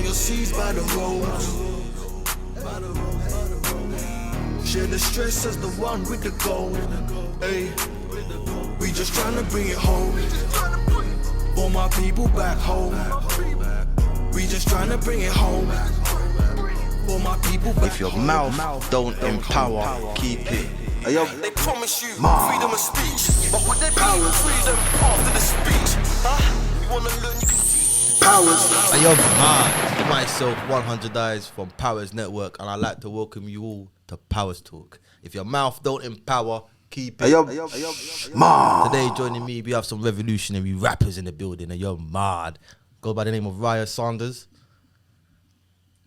your seeds by the roads. Share the stress as the one with the gold. Hey, we just trying to bring it home. For my people back home. We just trying to bring it home. For my people back home. If your mouth don't empower, keep it. They promise you freedom of speech, but would they be freedom after the speech? Huh? You wanna learn, you can teach. Powers. Hey, yo, myself, 100 Eyes from Powers Network, and I'd like to welcome you all to Powers Talk. If your mouth don't empower, keep it. Today, joining me, we have some revolutionary rappers in the building, and you're mad. Go by the name of Raya Sanders.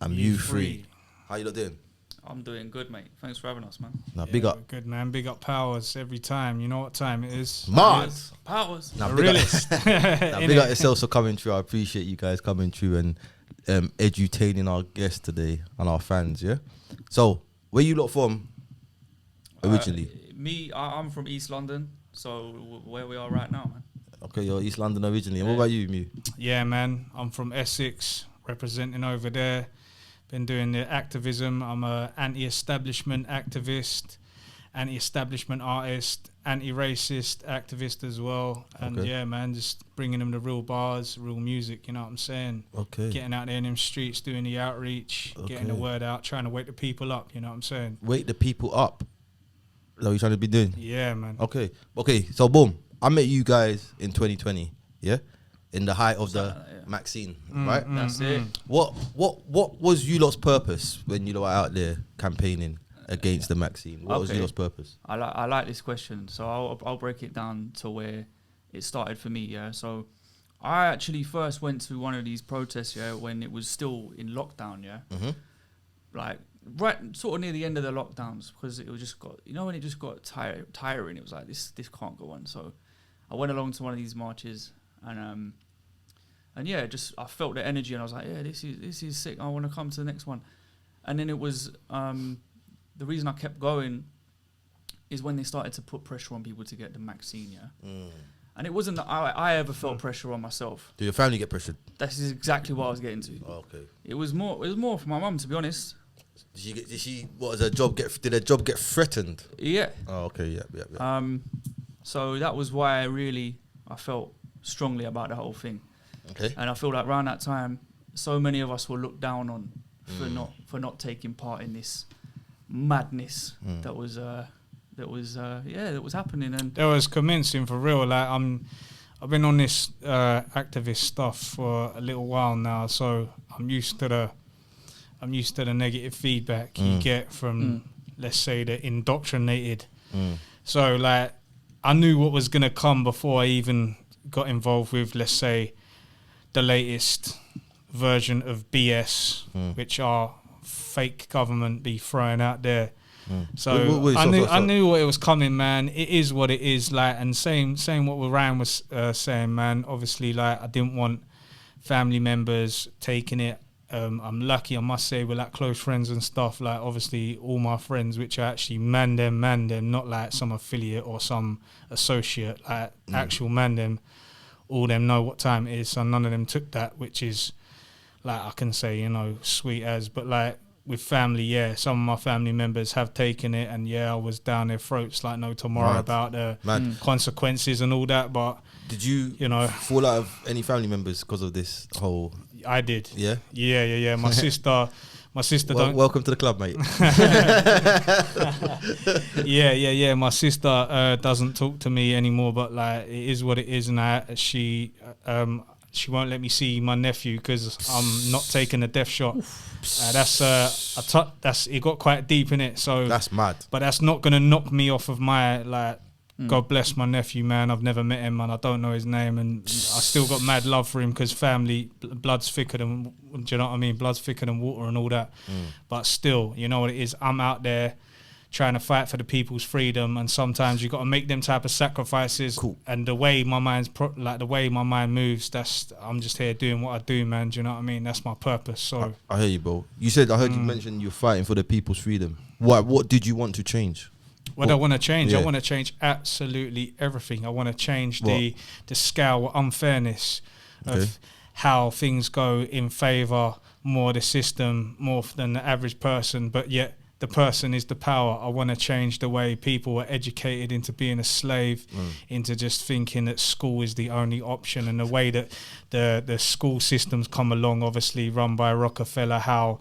I'm U3. How you lot doing? I'm doing good, mate. Thanks for having us, man. Now, big up. Good, man. Big up Powers every time. You know what time it is? Mad. Powers. Now, big up yourselves for coming through. I appreciate you guys coming through and edutaining our guests today and our fans, yeah? So, where you lot from originally? I'm from East London, so where we are right now, man. Okay, you're East London originally. And what about you, Mew? Yeah, man. I'm from Essex, representing over there. Been doing the activism. I'm a anti-establishment activist, anti-establishment artist, anti-racist activist as well. And yeah, man, just bringing them the real bars, real music, you know what I'm saying? Okay. Getting out there in them streets, doing the outreach, getting the word out, trying to wake the people up, you know what I'm saying? Wake the people up. Is that what you're trying to be doing? Yeah, man. Okay, so boom. I met you guys in 2020, yeah? In the height of the Maxine, right? That's it. What was you lot's purpose when you lot were out there campaigning against the Maxine? What was you lot's purpose? I like this question, so I'll break it down to where it started for me. Yeah, so I actually first went to one of these protests, yeah, when it was still in lockdown, yeah, like right sort of near the end of the lockdowns, because it was just got, you know, when it just got tiring. It was like this can't go on. So I went along to one of these marches. And yeah, just I felt the energy, and I was like, yeah, this is sick. I want to come to the next one. And then it was the reason I kept going is when they started to put pressure on people to get the Maxine, yeah. And it wasn't that I ever felt pressure on myself. Did your family get pressured? That is exactly what I was getting to. Oh, okay. It was more for my mum, to be honest. Did she? What was her job? Did her job get threatened? Yeah. Oh, okay. Yeah. So that was why I felt strongly about the whole thing. Okay. And I feel like around that time, so many of us were looked down on for not taking part in this madness that was happening. And that was commencing for real. Like I've been on this activist stuff for a little while now, so I'm used to the negative feedback you get from, let's say, the indoctrinated. So like I knew what was gonna come before I even got involved with, let's say, the latest version of BS, which our fake government be throwing out there. So I knew what it was coming, man. It is what it is, like, and same what Ryan was saying, man. Obviously, like, I didn't want family members taking it. I'm lucky, I must say, with like close friends and stuff. Like, obviously, all my friends, which are actually man them, not like some affiliate or some associate, like actual man them. All them know what time it is, so none of them took that, which is, like, I can say, you know, sweet as. But like with family, yeah, some of my family members have taken it, and yeah, I was down their throats like no tomorrow about the consequences and all that. But did you fall out of any family members because of this whole? I did. Yeah. Yeah. My sister welcome to the club, mate. Yeah. My sister doesn't talk to me anymore, but like it is what it is, and she won't let me see my nephew because I'm not taking a death shot. It got quite deep in it. So that's mad. But that's not gonna knock me off of my like. God bless my nephew, man. I've never met him and I don't know his name, and I still got mad love for him because family, blood's thicker than, do you know what I mean? Blood's thicker than water and all that. But still, you know what it is? I'm out there trying to fight for the people's freedom, and sometimes you got to make them type of sacrifices. Cool. And the way my the way my mind moves, I'm just here doing what I do, man. Do you know what I mean? That's my purpose. So I hear you, bro. I heard you mention you're fighting for the people's freedom. What did you want to change? What I want to change? I want to change absolutely everything. I want to change the scale of unfairness of how things go in favour more the system more than the average person, but yet the person is the power. I want to change the way people are educated into being a slave, into just thinking that school is the only option, and the way that the school systems come along, obviously run by Rockefeller, how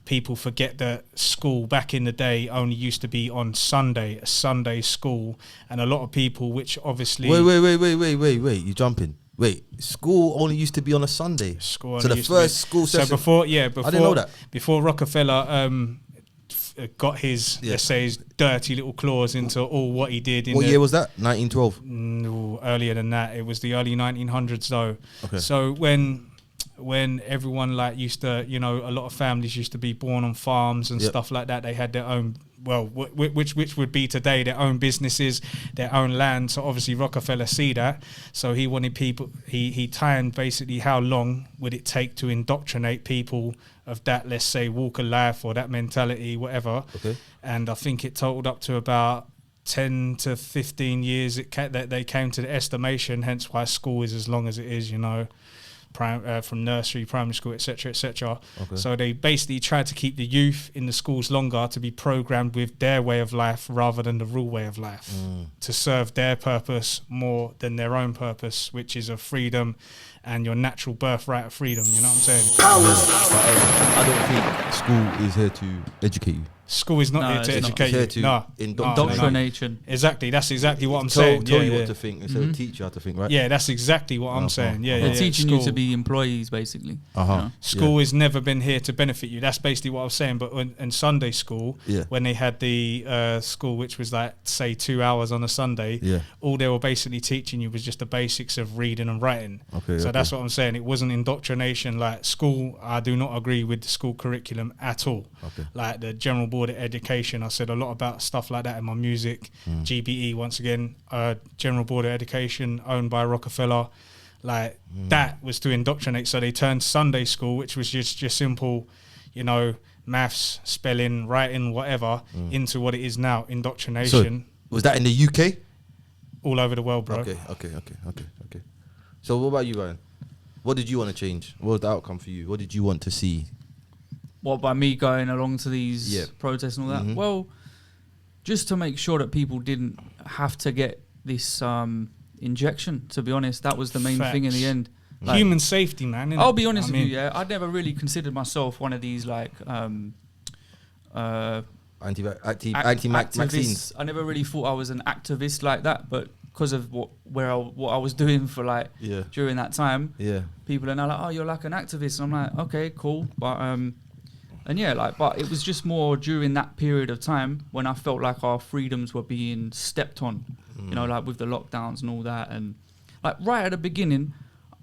people forget that school back in the day only used to be on Sunday, a Sunday school, and a lot of people, which obviously... Wait, you jumping. Wait, school only used to be on a Sunday. School so the first school session... So before, I didn't know that. Before Rockefeller got his, let's say, his dirty little claws into all what he did. What year was that? 1912? No, earlier than that. It was the early 1900s though. Okay. So when everyone like used to, you know, a lot of families used to be born on farms and stuff like that. They had their own, well, which would be today their own businesses, their own land. So obviously Rockefeller see that. So he wanted people, he timed basically how long would it take to indoctrinate people of that, let's say, walk of life or that mentality, whatever. Okay. And I think it totaled up to about 10 to 15 years that they came to the estimation, hence why school is as long as it is, you know. From nursery, primary school, etc., etc. Okay. So they basically tried to keep the youth in the schools longer to be programmed with their way of life rather than the real way of life, to serve their purpose more than their own purpose, which is of freedom and your natural birthright of freedom. You know what I'm saying? I don't think school is here to educate you. School is not here to educate you. Indoctrination. Exactly. That's exactly what I'm saying. Tell you what to think instead of teach you how to think, right? Yeah, that's exactly what I'm saying. They're teaching you to be employees, basically. You know? School has never been here to benefit you. That's basically what I was saying. But in Sunday school, when they had the school, which was like, say, 2 hours on a Sunday, all they were basically teaching you was just the basics of reading and writing. So that's what I'm saying. It wasn't indoctrination. Like school, I do not agree with the school curriculum at all. Like the general board of education, I said a lot about stuff like that in my music. GBE, once again, general board of education owned by Rockefeller. Like that was to indoctrinate. So they turned Sunday school, which was just simple, you know, maths, spelling, writing, whatever, into what it is now, indoctrination. So was that in the UK? All over the world, bro. Okay. So what about you, Ryan? What did you want to change? What was the outcome for you? What did you want to see? What, by me going along to these protests and all that? Well, just to make sure that people didn't have to get this injection, to be honest. That was the main thing in the end. Like, human safety, man. I'll be honest with you, I'd never really considered myself one of these, like... anti-vaccines. I never really thought I was an activist like that, but because of what I was doing for like during that time, people are now like, oh, you're like an activist. And I'm like, okay, cool, but but it was just more during that period of time when I felt like our freedoms were being stepped on, you know, like with the lockdowns and all that, and like right at the beginning,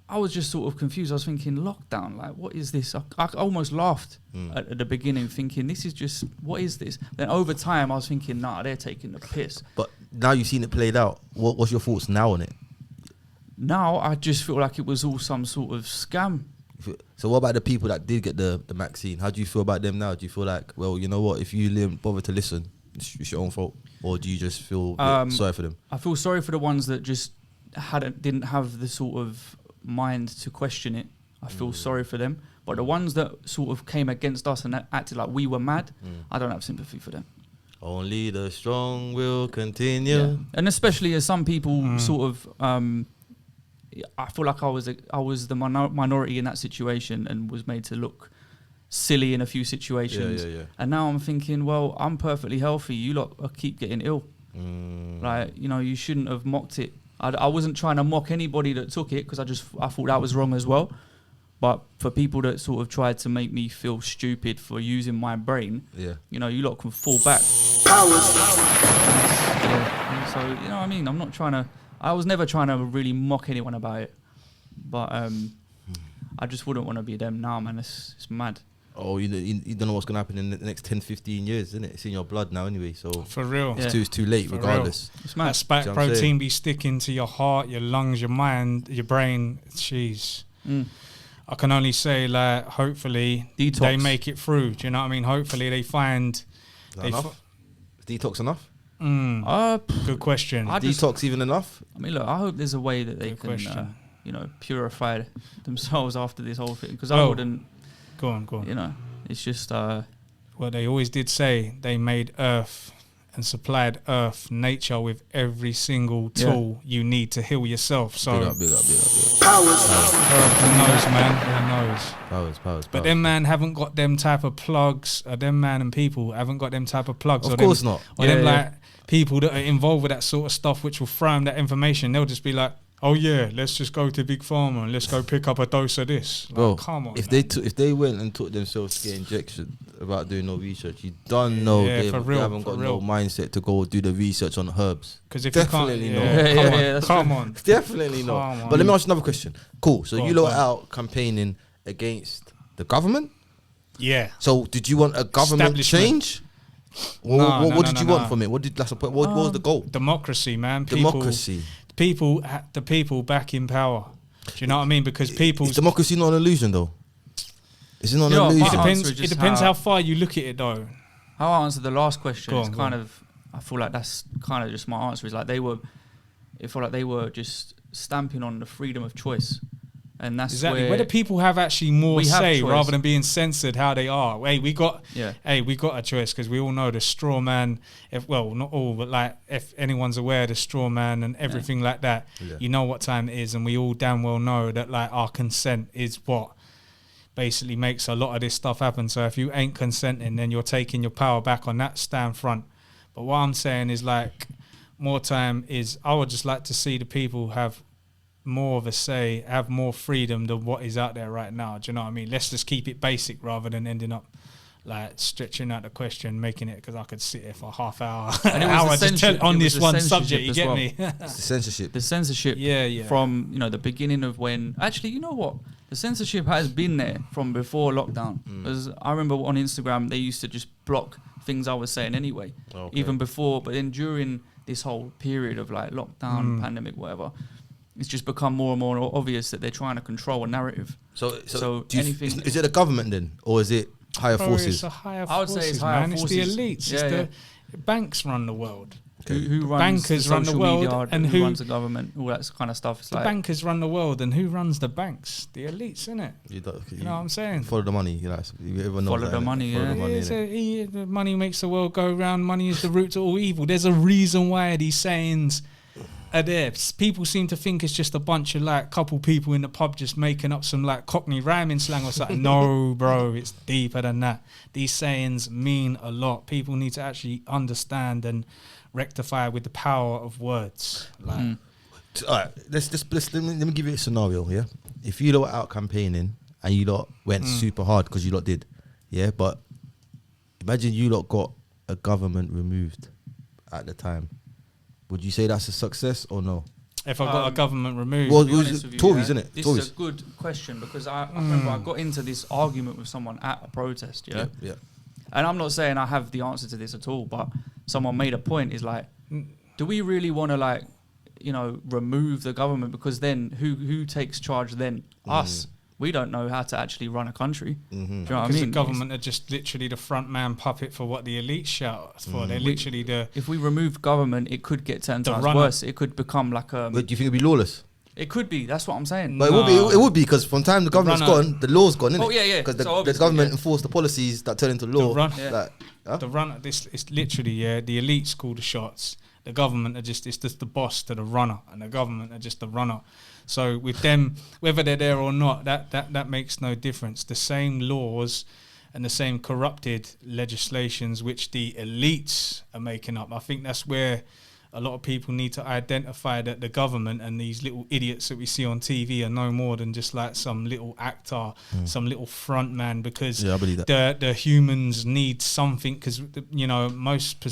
I was just sort of confused. I was thinking, lockdown, like, what is this? I almost laughed at the beginning, thinking, this is just, what is this? Then over time, I was thinking, nah, they're taking the piss. But now you've seen it played out. What's your thoughts now on it? Now, I just feel like it was all some sort of scam. So what about the people that did get the vaccine? How do you feel about them now? Do you feel like, well, you know what, if you didn't bother to listen, it's your own fault? Or do you just feel sorry for them? I feel sorry for the ones that just didn't have the sort of mind to question it. I feel sorry for them, but the ones that sort of came against us and acted like we were mad, I don't have sympathy for them. Only the strong will continue. And especially as some people sort of I feel like I was the minority in that situation and was made to look silly in a few situations. And now I'm thinking, well, I'm perfectly healthy, you lot keep getting ill. Like, you know, you shouldn't have mocked it. I wasn't trying to mock anybody that took it, because I thought that was wrong as well. But for people that sort of tried to make me feel stupid for using my brain, you know, you lot can fall back. So, you know what I mean? I was never trying to really mock anyone about it. But I just wouldn't want to be them now, man. It's mad. Oh, you don't know what's going to happen in the next 10, 15 years, isn't it? It's in your blood now anyway, so... For real. It's too late, for regardless. It's mad. That spike protein be sticking to your heart, your lungs, your mind, your brain. Jeez. I can only say, like, hopefully detox. They make it through. Do you know what I mean? Hopefully they find... Is detox enough? Good question. Detox even enough? I mean, look, I hope there's a way that they can purified themselves after this whole thing. Because I Oh. wouldn't, Go on. it's just, Well, they always did say they made Earth and supplied Earth, nature, with every single tool you need to heal yourself. So Big up. who knows, man? Who knows? Powers. But them man haven't got them type of plugs. Them man and people haven't got them type of plugs. Of or course them, not. Or them like people that are involved with that sort of stuff, which will throw them that information. They'll just be like, "Oh yeah, let's just go to Big Pharma and let's go pick up a dose of this." Like, Bro, come on. if man. if they went and took themselves to get injection without doing no research, you don't know Yeah, they for real, haven't got for no real. mindset to go do the research on herbs. Because if Definitely you not. can't, come on. Definitely Come not. on. But let me ask you another question. Cool. So Go you on, lot go on. out campaigning against the government. Yeah. So did you want a government Establishment. change? Or No, what no, did no, you no, want no. from it? What was the goal? Democracy, man. People, Democracy. the people back in power. Do you know what I mean? Because people. Is democracy not an illusion though? Is it not You know an what, illusion? my It answer depends. is just It depends how- how far you look at it, though. how I answered the last question Go is on, go kind on. of, I feel like that's kind of just my answer is like it felt like they were just stamping on the freedom of choice. And that's Exactly. Where the people have actually more we have say choice. rather than being censored how they are. Hey, we got Yeah. a choice because we all know the straw man. Well, not all, but like if anyone's aware of the straw man and everything like that, Yeah. you know what time it is, and we all damn well know that like our consent is what basically makes a lot of this stuff happen. So if you ain't consenting, then you're taking your power back on that stand front. But what I'm saying is like more time is I would just like to see the people have more of a say, have more freedom than what is out there right now. Do you know what I mean? Let's just keep it basic rather than ending up like stretching out the question, making it because I could sit here for a half hour, And it was hour the just tell, censorship- on it was this the one censorship subject. You as get well. me? It's the censorship. The censorship Yeah. from the beginning of when actually you know what, the censorship has been there from before lockdown. Because I remember on Instagram they used to just block things I was saying anyway, even before. But then during this whole period of like lockdown, pandemic, whatever, it's just become more and more obvious that they're trying to control a narrative. So So anything- is it the government then, or is it higher Bro, forces? it's a higher I would say forces, it's higher man. forces. It's the elites. Yeah, It's the banks run the world. Who runs Bankers the run the social world media, and who who- runs the government, all that kind of stuff. It's The like bankers run the world, and who runs the banks? The elites, innit? You You know what I'm saying? Follow the money. Everyone knows Follow that, the innit? money, Follow yeah. the money, It's innit? the money makes the world go round. Money is the root to all evil. There's a reason why these sayings are there. People seem to think it's just a bunch of like couple people in the pub just making up some like Cockney rhyming slang or something. No, bro, it's deeper than that. These sayings mean a lot. People need to actually understand and rectify with the power of words. Like, All right, let me give you a scenario. Yeah, if you lot were out campaigning and you lot went super hard because you lot did, yeah. But imagine you lot got a government removed at the time. Would you say that's a success or no? if I got a government removed, Well, to be honest with you, Tories, yeah, innit? This Tories. is a good question because I remember I got into this argument with someone at a protest, Yeah. And I'm not saying I have the answer to this at all, but someone made a point is like, do we really want to like, remove the government? Because then who takes charge then? Us. We don't know how to actually run a country. Do you know what I because mean? the government are just literally the front man puppet for what the elite shout for. They're literally the If we remove government, it could get 10 The times runner. worse. It could become like But do you think it'd be lawless? It could be. That's what I'm saying. But it would be because from time the government's runner- gone, the law's gone, innit? Oh, yeah, yeah. Because So the obviously, government yeah. enforce the policies that turn into law. run- Like, the runner. This is literally the elites call the shots. The government are just the boss to the runner, and the government are just the runner. So with them, whether they're there or not, that makes no difference. The same laws and the same corrupted legislations which the elites are making up. I think that's where a lot of people need to identify that the government and these little idiots that we see on TV are no more than just like some little actor, some little front man, because Yeah, I believe that. the humans need something, because most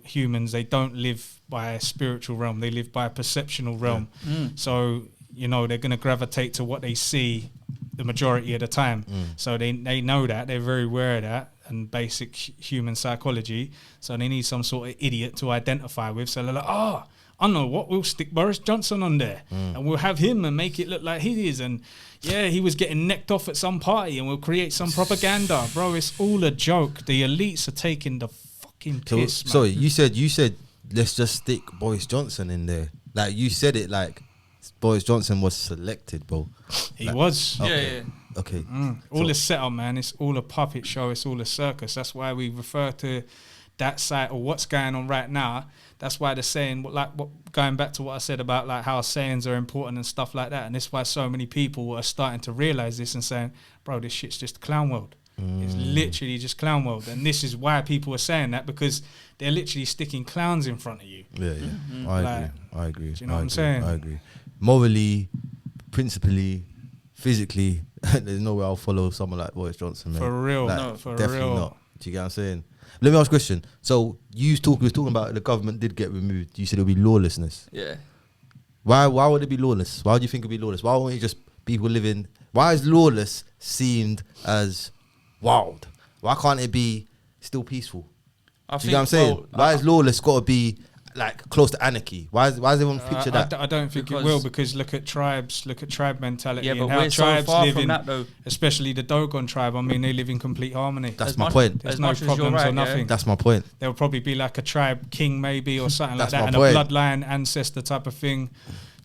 humans, they don't live by a spiritual realm, they live by a perceptional realm. So they're going to gravitate to what they see the majority of the time. So they know that, they're very aware of that and basic human psychology. So they need some sort of idiot to identify with. So they're like, I know what, we'll stick Boris Johnson on there and we'll have him and make it look like he is. And he was getting necked off at some party and we'll create some propaganda. Bro, it's all a joke. The elites are taking the fucking piss, man. Sorry, you said let's just stick Boris Johnson in there. Like you said it like Boris Johnson was selected, bro. He was. Okay. Okay. All a setup, man. It's all a puppet show. It's all a circus. That's why we refer to that side or what's going on right now. That's why they're saying, going back to what I said about like how sayings are important and stuff like that. And that's why so many people are starting to realize this and saying, bro, this shit's just a clown world. It's literally just clown world. And this is why people are saying that, because they're literally sticking clowns in front of you. Yeah. I agree. Do you know what I'm saying? I agree. Morally, principally, physically, there's no way I'll follow someone like Boris Johnson, man. For real. Like, For definitely real. not. Do you get what I'm saying? Let me ask a question. So we was talking about the government did get removed. You said it would be lawlessness. Yeah. Why would it be lawless? Why do you think it would be lawless? Why won't it just people living? Why is lawless seen as wild? Why can't it be still peaceful? Do you know what I'm saying? Why is lawless got to be like close to anarchy? Why is everyone picture that? I don't think it will, because look at tribes, look at tribe mentality, Yeah, and but how we're so tribes far live from in, that, though. especially the Dogon tribe. I mean, they live in complete harmony. That's As my much- point. There's as no much as you're problems right, or nothing. yeah. That's my point. There'll probably be like a tribe king maybe or something like That's that, my and point. a bloodline ancestor type of thing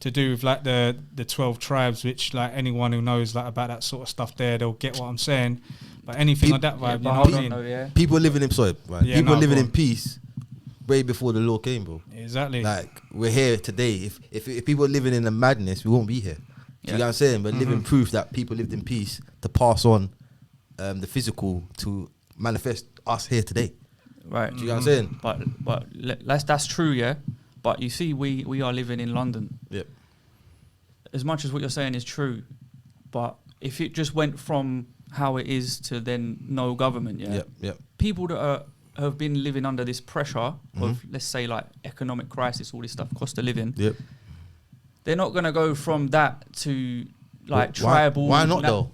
to do with like the 12 tribes, which like anyone who knows like about that sort of stuff there, they'll get what I'm saying. But anything on that vibe, you know what I mean? Yeah. People living in right? Yeah, People no, living go in on. peace way before the law came, bro. Exactly. Like we're here today. If people are living in a madness, we won't be here. Do you know what I'm saying? We're living proof that people lived in peace to pass on the physical to manifest us here today. Right. Do you know what I'm saying? But that's true, yeah. But you see, we are living in London. Yep. As much as what you're saying is true, but if it just went from how it is to then no government, yeah. Yep. People that have been living under this pressure of, let's say, like economic crisis, all this stuff, cost of living. Yep. They're not gonna go from that to like Why- tribal. why not though?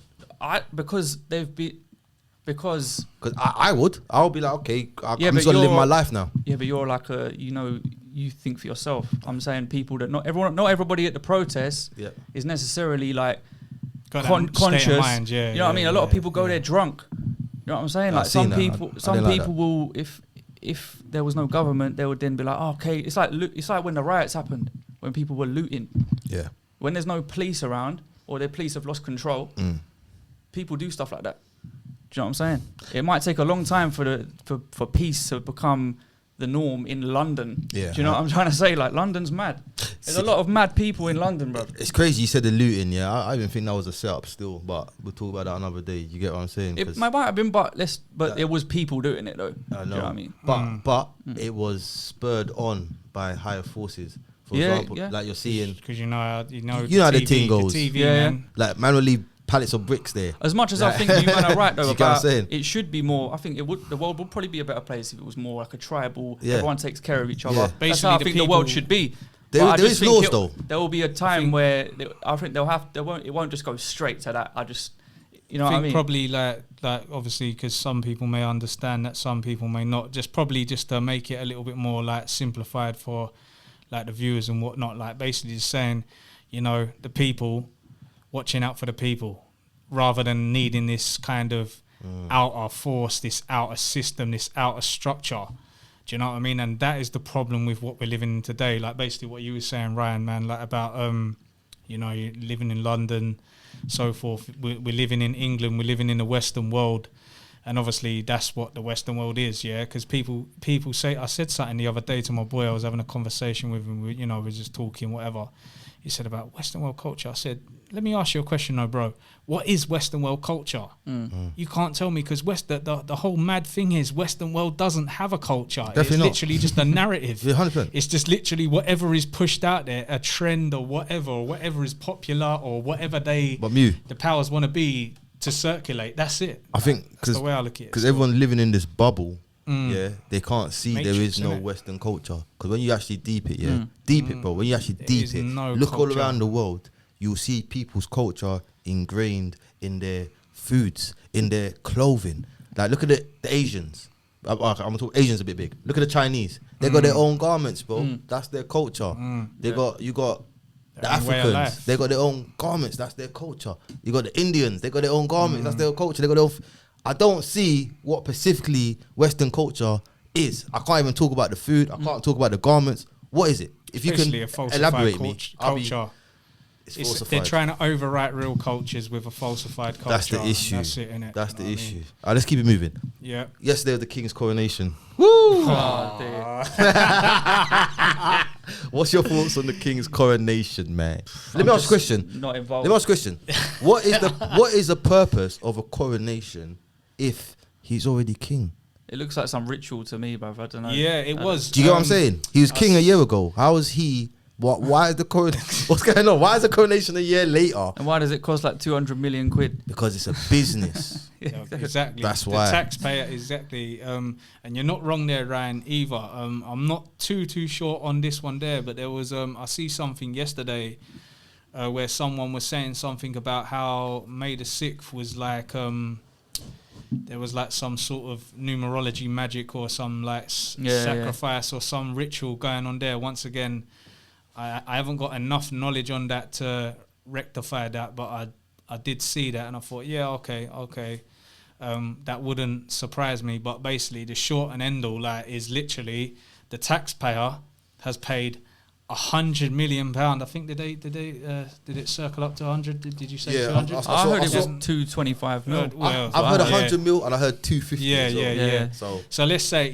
Because they've been. Because Because I would. I'll be like, okay, I'm Yeah, just but gonna live you're- my life now. yeah, but you're like you think for yourself. I'm saying people that not everybody at the protest Yeah. is necessarily like Got that state of conscious. mind, yeah, You know what I mean? A lot of yeah, people go yeah. there drunk. You know what I'm saying? I've Like seen some that. people, I some didn't like people that. will if there was no government, they would then be like, oh, okay, it's like when the riots happened, when people were looting. Yeah. When there's no police around or the police have lost control, Mm. people do stuff like that. Do you know what I'm saying? It might take a long time for peace to become the norm in London. Yeah. Do you know what I'm trying to say? Like, London's mad. There's a lot of mad people in London, bro. It's crazy you said the looting, yeah. I even think that was a setup still, but we'll talk about that another day. You get what I'm saying? It 'Cause might have been, but it was people doing it though. I know. Do you know what I mean? But it was spurred on by higher forces. For Yeah, example, yeah. like you're seeing, Because you know how the thing goes. The TV, Yeah. man. like man will leave pallets of bricks there. As much as I think you man are right though Do you get what I'm about saying? it should be more. I think the world would probably be a better place if it was more like a tribal. Yeah. Everyone takes care of each other. Yeah. That's Basically, how I the think the world people- should be. There- But I there just is think laws, though. There will be a time where I think it won't just go straight to that. You know I what I think mean? probably like obviously because some people may understand that, some people may not. Just to make it a little bit more like simplified for like the viewers and whatnot. Like basically just saying, you know, the people watching out for the people, rather than needing this kind of outer force, this outer system, this outer structure. Do you know what I mean? And that is the problem with what we're living in today. Like basically what you were saying, Ryan, man, like about you know, you're living in London, so forth. We're living in England. We're living in the Western world, and obviously that's what the Western world is, yeah. Because people say, I said something the other day to my boy. I was having a conversation with him. You know, we were just talking, whatever. He said about Western world culture. I said, let me ask you a question, though, bro. What is Western world culture? You can't tell me, because the whole mad thing is Western world doesn't have a culture. Definitely it's not. literally just a narrative. Yeah, 100%. It's just literally whatever is pushed out there, a trend or whatever is popular or whatever But Mew, the powers want to be to circulate. That's it. I think That's the way I look at it. because everyone's living in this bubble, yeah, they can't see there Matrix, is no innit? Western culture. Because when you actually deep it, deep it, bro. When you actually deep is it, no look all culture. around the world, you'll see people's culture ingrained in their foods, in their clothing. Like look at the Asians. I'm gonna talk Asians a bit big. Look at the Chinese. They got their own garments, bro. That's their culture. You got the Their own way of Africans. life. They got their own garments. That's their culture. You got the Indians. They got their own garments. That's their culture. They got their own. I don't see what specifically Western culture is. I can't even talk about the food. I can't talk about the garments. What is it? If you Especially can a falsified elaborate me, I'll be- culture. It's They're falsified. trying to overwrite real cultures with a falsified culture. That's the and issue. That's it, innit? That's the You know what I issue. mean? All right, let's keep it moving. Yeah. Yesterday was the King's coronation. Oh, dear. What's your thoughts on the King's coronation, man? Let me ask you a question. Not involved. Let me ask you a question. What is the purpose of a coronation if he's already king? It looks like some ritual to me, bruv. I don't know. Yeah, it was. Do you get what I'm saying? He was king a year ago. How is he? Why is the coronation? What's going on? Why is the coronation a year later? And why does it cost like 200 million quid? Because it's a business. Yeah, exactly. That's the why. taxpayer, exactly. And you're not wrong there, Ryan, either. I'm not too short on this one there, but there was I see something yesterday where someone was saying something about how May the 6th was like there was like some sort of numerology magic or some like sacrifice or some ritual going on there. Once again, I haven't got enough knowledge on that to rectify that, but I did see that and I thought, yeah, okay. That wouldn't surprise me. But basically, the short and end all is literally the taxpayer has paid £100 million. I think did it circle up to 100? Did you say 200? I heard it was 225 mil. I've heard 100 mil and I heard 250. Yeah. So let's say,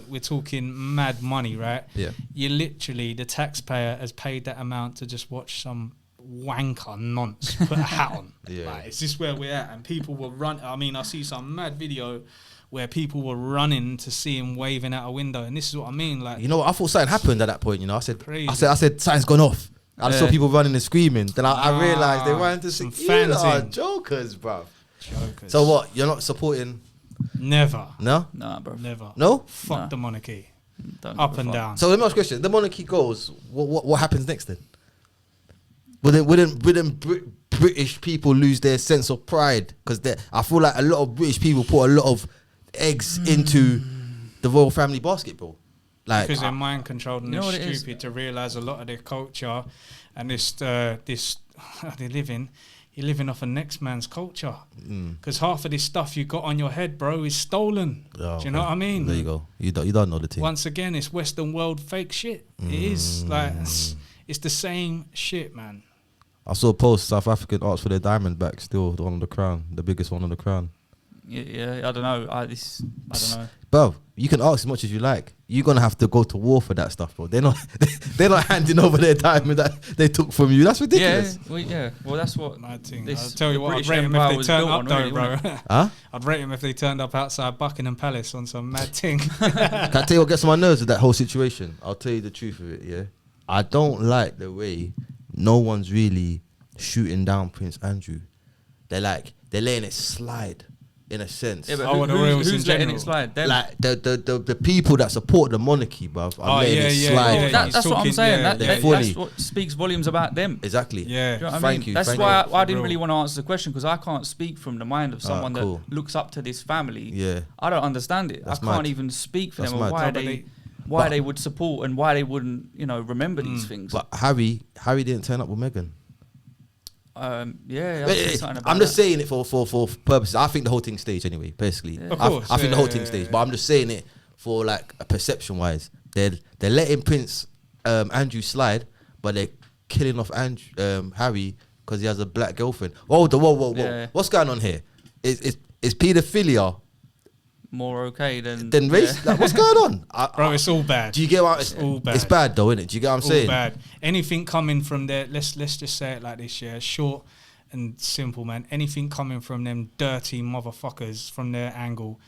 we're talking mad money, right? Yeah. You literally, the taxpayer has paid that amount to just watch some wanker nonce put a hat on. Yeah. Like, is this where we're at? And people will run. I mean, I see some mad video where people were running to see him waving out a window, and this is what I mean. Like, you know what? I thought something happened at that point. I said, Crazy. I said, something's gone off. I saw people running and screaming. Then I realized they wanted to see. some You fans are in. jokers, bruv. Jokers. So what? You're not supporting? Never. No. Nah, bro. Never. No. Fuck Nah. the monarchy. Don't Up give a and fuck. down. So let me ask you a question. The monarchy goes. What happens next then? Wouldn't British people lose their sense of pride? Because I feel like a lot of British people put a lot of eggs into the royal family basket, bro. Like, Because they're mind controlled and You know what it they're is? stupid to realise a lot of their culture and this you're living off a next man's culture. Because half of this stuff you got on your head, bro, is stolen. Oh, Do you know what I mean? There you go. You don't know the thing. Once again, it's Western world fake shit. It is like it's the same shit, man. I saw a post. South African asked for their diamond back. Still, the one on the crown, the biggest one on the crown. Yeah, I don't know. I don't know. Bro, you can ask as much as you like. You're gonna have to go to war for that stuff, bro. They're not handing over their diamond that they took from you. That's ridiculous. Well, that's what. Mad thing. this- I'll tell you the what, I'd British rate them Empire if was they turned built up on, though, really, bro. wasn't Huh? I'd rate them if they turned up outside Buckingham Palace on some mad thing. Can I tell you what gets on my nerves with that whole situation? I'll tell you the truth of it, yeah? I don't like the way no one's really shooting down Prince Andrew. They're letting it slide, in a sense. Yeah, but Oh, the royals in who's letting general. it slide? Them. Like the people that support the monarchy, bruv, are letting it slide. yeah. That's what I'm talking- saying. yeah, they're That's fully- what speaks volumes about them. Exactly. Yeah. Do you know what I Thank mean? you, That's thank why you. I didn't real. really want to answer the question because I can't speak from the mind of someone cool. that looks up to this family. Yeah. I don't understand it. That's I can't mad. even speak for That's them mad. or why No, but why they would support and why they wouldn't, remember these things. But Harry didn't turn up with Meghan. Yeah, I've seen something about I'm just that. saying it for purposes. I think the whole thing staged anyway, basically. Yeah. Of I course, think the whole yeah, thing yeah, staged, yeah. but I'm just saying it for like a perception wise. They're letting Prince Andrew slide, but they're killing off Harry because he has a black girlfriend. Whoa. Yeah. What's going on here? Is paedophilia More okay than race? Like, what's going on? Bro, it's all bad. Do you get what It's all bad. It's bad though, isn't it? Do you get what I'm all saying? bad. Anything coming from there, let's just say it like this, yeah, short and simple, man. Anything coming from them dirty motherfuckers from their angle,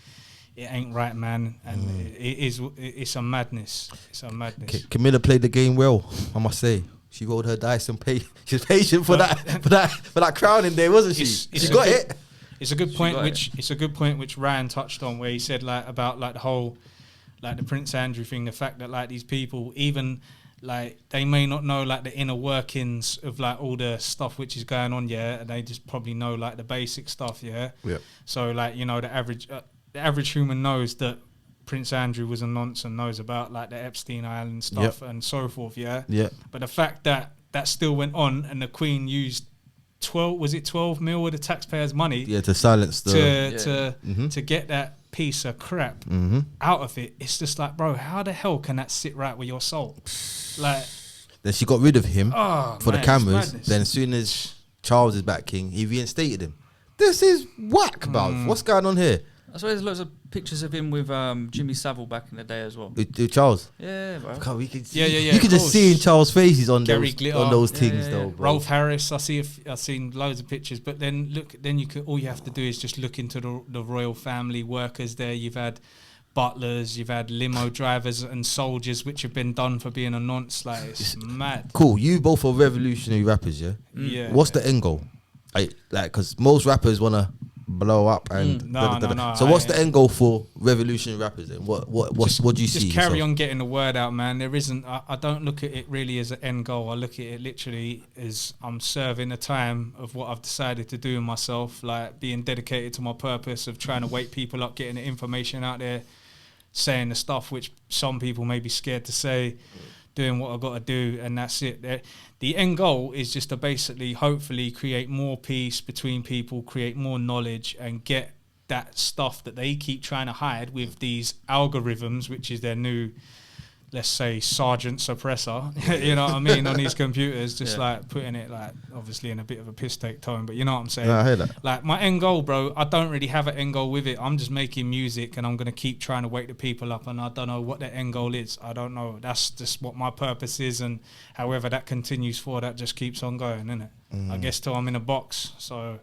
it ain't right, man. And it's a madness. It's a madness. Camilla played the game well, I must say. She rolled her dice and she was patient for that crowning day, wasn't she? It's She a got good- it. It's a good point, got it's a good point which Ryan touched on, where he said about the whole, the Prince Andrew thing, the fact that these people, even they may not know the inner workings of all the stuff which is going on, yeah, and they just probably know the basic stuff, yeah. Yeah. So the average human knows that Prince Andrew was a nonce and knows about the Epstein Island stuff and so forth, yeah. Yeah. But the fact that still went on and the Queen used 12 mil of the taxpayers' money Yeah, to silence the to get that piece of crap out of it. It's just bro, how the hell can that sit right with your soul? Then she got rid of him for the man, cameras. it's madness. Then as soon as Charles is back king, he reinstated him. This is whack, bruv. What's going on here? I swear there's loads of pictures of him with Jimmy Savile back in the day as well. With Charles. Yeah, bro. God, we can see, Yeah, you could just see in Charles' faces on Gary those Glitter. on those Yeah, things, yeah, though, yeah. bro. Rolf Harris, I've seen loads of pictures, but then all you have to do is just look into the royal family workers there. You've had butlers, you've had limo drivers and soldiers, which have been done for being a nonce. Like, it's mad. Cool. You both are revolutionary rappers, yeah. Yeah. What's the end goal? Because most rappers wanna blow up and No. So what's the end goal for revolutionary rappers? Then what do you see? Just carry yourself? on getting the word out, man. There isn't. I don't look at it really as an end goal. I look at it literally as I'm serving a time of what I've decided to do in myself, like being dedicated to my purpose of trying to wake people up, getting the information out there, saying the stuff which some people may be scared to say, doing what I've got to do, and that's it. The end goal is just to basically, hopefully, create more peace between people, create more knowledge, and get that stuff that they keep trying to hide with these algorithms, which is their new, let's say, sergeant suppressor, you know what I mean, on these computers, just like putting it like, obviously in a bit of a piss take tone, but you know what I'm saying? Yeah, I hear that. Like my end goal, bro, I don't really have an end goal with it. I'm just making music and I'm going to keep trying to wake the people up, and I don't know what the end goal is. I don't know. That's just what my purpose is, and however that continues for, that just keeps on going, innit? I guess till I'm in a box. So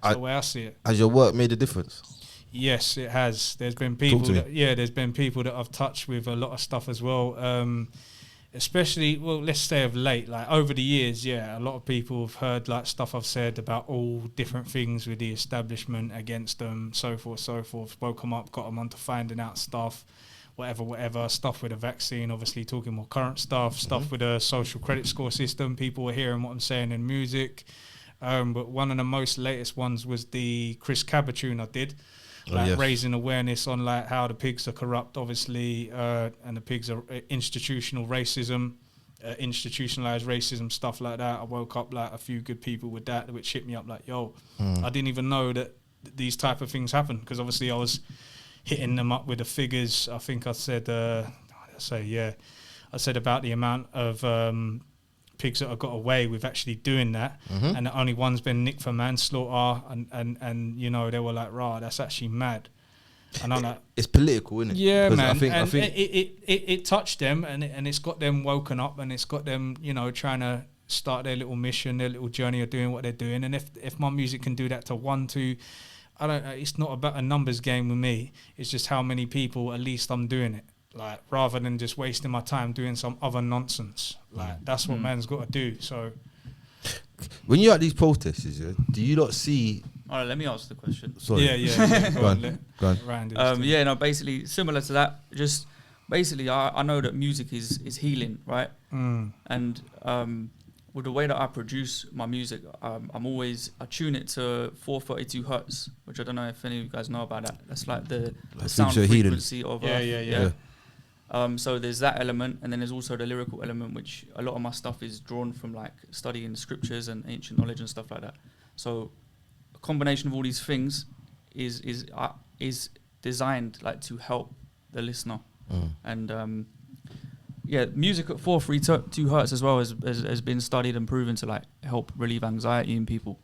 that's the way I see it. Has your work made a difference? Yes, it has. There's been people to me. there's been people that I've touched with a lot of stuff as well. Especially, well, let's say of late, like over the years, a lot of people have heard like stuff I've said about all different things with the establishment, against them, so forth. Woke them up, got them onto finding out stuff, whatever, stuff with a vaccine, obviously talking more current stuff with a social credit score system. People were hearing what I'm saying in music. But one of the most latest ones was the Chris Cabba tune I did. Raising awareness on like how the pigs are corrupt, obviously, and the pigs are institutional racism, institutionalized racism, stuff like that. I woke up like a few good people with that, which hit me up like, yo, I didn't even know that these type of things happen, because obviously I was hitting them up with the figures. I think I said, I said about the amount of pigs that have got away with actually doing that, and the only one's been nicked for manslaughter, and you know, they were like, rah, that's actually mad. And I'm like, it's political, isn't it? Yeah, man. I think it touched them, and it's got them woken up, and it's got them, you know, trying to start their little mission, their little journey of doing what they're doing. And if my music can do that to 1, 2, I don't. It's not about a numbers game with me. It's just how many people at least I'm doing it. Like, rather than just wasting my time doing some other nonsense. Like, that's what man's got to do. So, when you're at these protests, do you not see? All right, let me ask the question. Sorry. Yeah. Go on. Ryan, Basically similar to that. Just basically, I know that music is healing, right? And with the way that I produce my music, I tune it to 432 hertz, which I don't know if any of you guys know about that. That's like the sound frequency of yeah. So there's that element, and then there's also the lyrical element, which a lot of my stuff is drawn from, like studying scriptures and ancient knowledge and stuff like that. So a combination of all these things is designed like to help the listener, and music at 432 hertz as well has been studied and proven to like help relieve anxiety in people.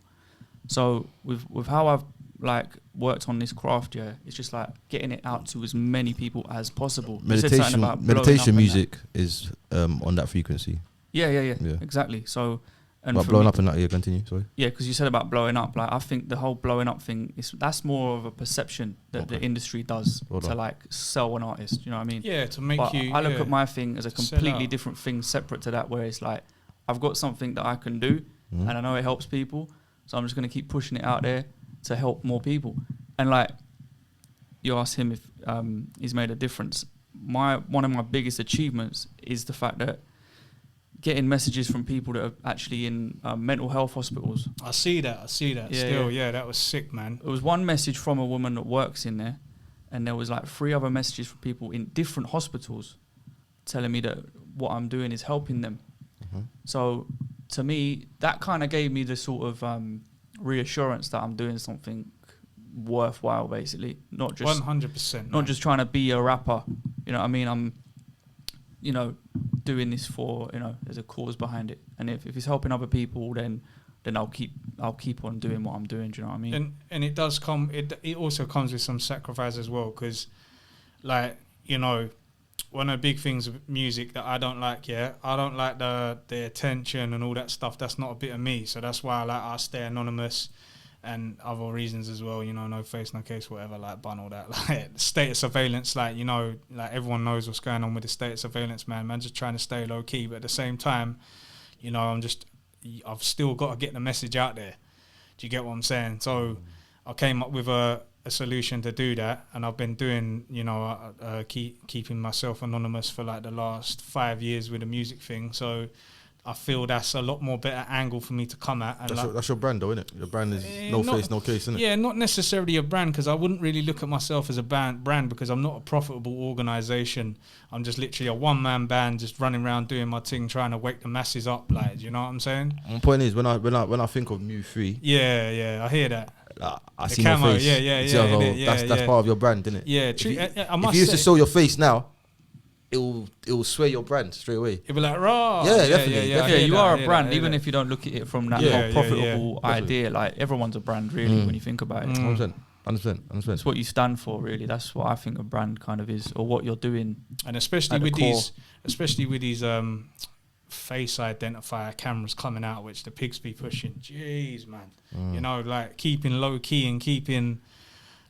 So with how I've like worked on this craft, it's just like getting it out to as many people as possible. Meditation music is on that frequency. Yeah, exactly. So, and but blowing up and that, continue. Sorry. Yeah, because you said about blowing up. Like, I think the whole blowing up thing that's more of a perception that the industry does to like sell an artist. You know what I mean? Yeah, to make but you. I look at my thing as a completely different thing, separate to that, where it's like I've got something that I can do, and I know it helps people, so I'm just gonna keep pushing it out there to help more people. And like, you asked him if he's made a difference. One of my biggest achievements is the fact that getting messages from people that are actually in mental health hospitals. I see that. Yeah, that was sick, man. It was one message from a woman that works in there, and there was like 3 other messages from people in different hospitals telling me that what I'm doing is helping them. So to me, that kind of gave me the sort of reassurance that I'm doing something worthwhile, basically. Not just 100%. Not just trying to be a rapper. You know what I mean? you know, doing this for, you know, there's a cause behind it. And if it's helping other people, then I'll keep on doing what I'm doing. Do you know what I mean? And it does come. It also comes with some sacrifice as well, because, like, you know, one of the big things with music that I don't like. Yeah, I don't like the attention and all that stuff. That's not a bit of me. So that's why I stay anonymous, and other reasons as well. You know, no face, no case, whatever. Like, bun all that. Like state of surveillance. Like, you know, like everyone knows what's going on with the state of surveillance, man. Man, just trying to stay low key, but at the same time, you know, I've still got to get the message out there. Do you get what I'm saying? So I came up with a solution to do that, and I've been doing, you know, keeping myself anonymous for like the last 5 years with the music thing. So I feel that's a lot more better angle for me to come at. And that's your brand, though, isn't it? Your brand is no face, no case, isn't it? Yeah, not necessarily a brand, because I wouldn't really look at myself as a brand because I'm not a profitable organisation. I'm just literally a one-man band, just running around doing my thing, trying to wake the masses up. Like, do you know what I'm saying? My point is, when I think of Mu 3, yeah, I hear that. I The see camo, my face. That's part of your brand, isn't it? Yeah, true. If you used to show your face now, it will sway your brand straight away. It'll be like, raw. Yeah, definitely. Yeah, you are a brand, even if you don't look at it from that more profitable idea. Like, everyone's a brand, really, when you think about it. 100%. It's what you stand for, really. That's what I think a brand kind of is, or what you're doing. And especially with these face identifier cameras coming out, which the pigs be pushing. Jeez, man. You know, like keeping low key and keeping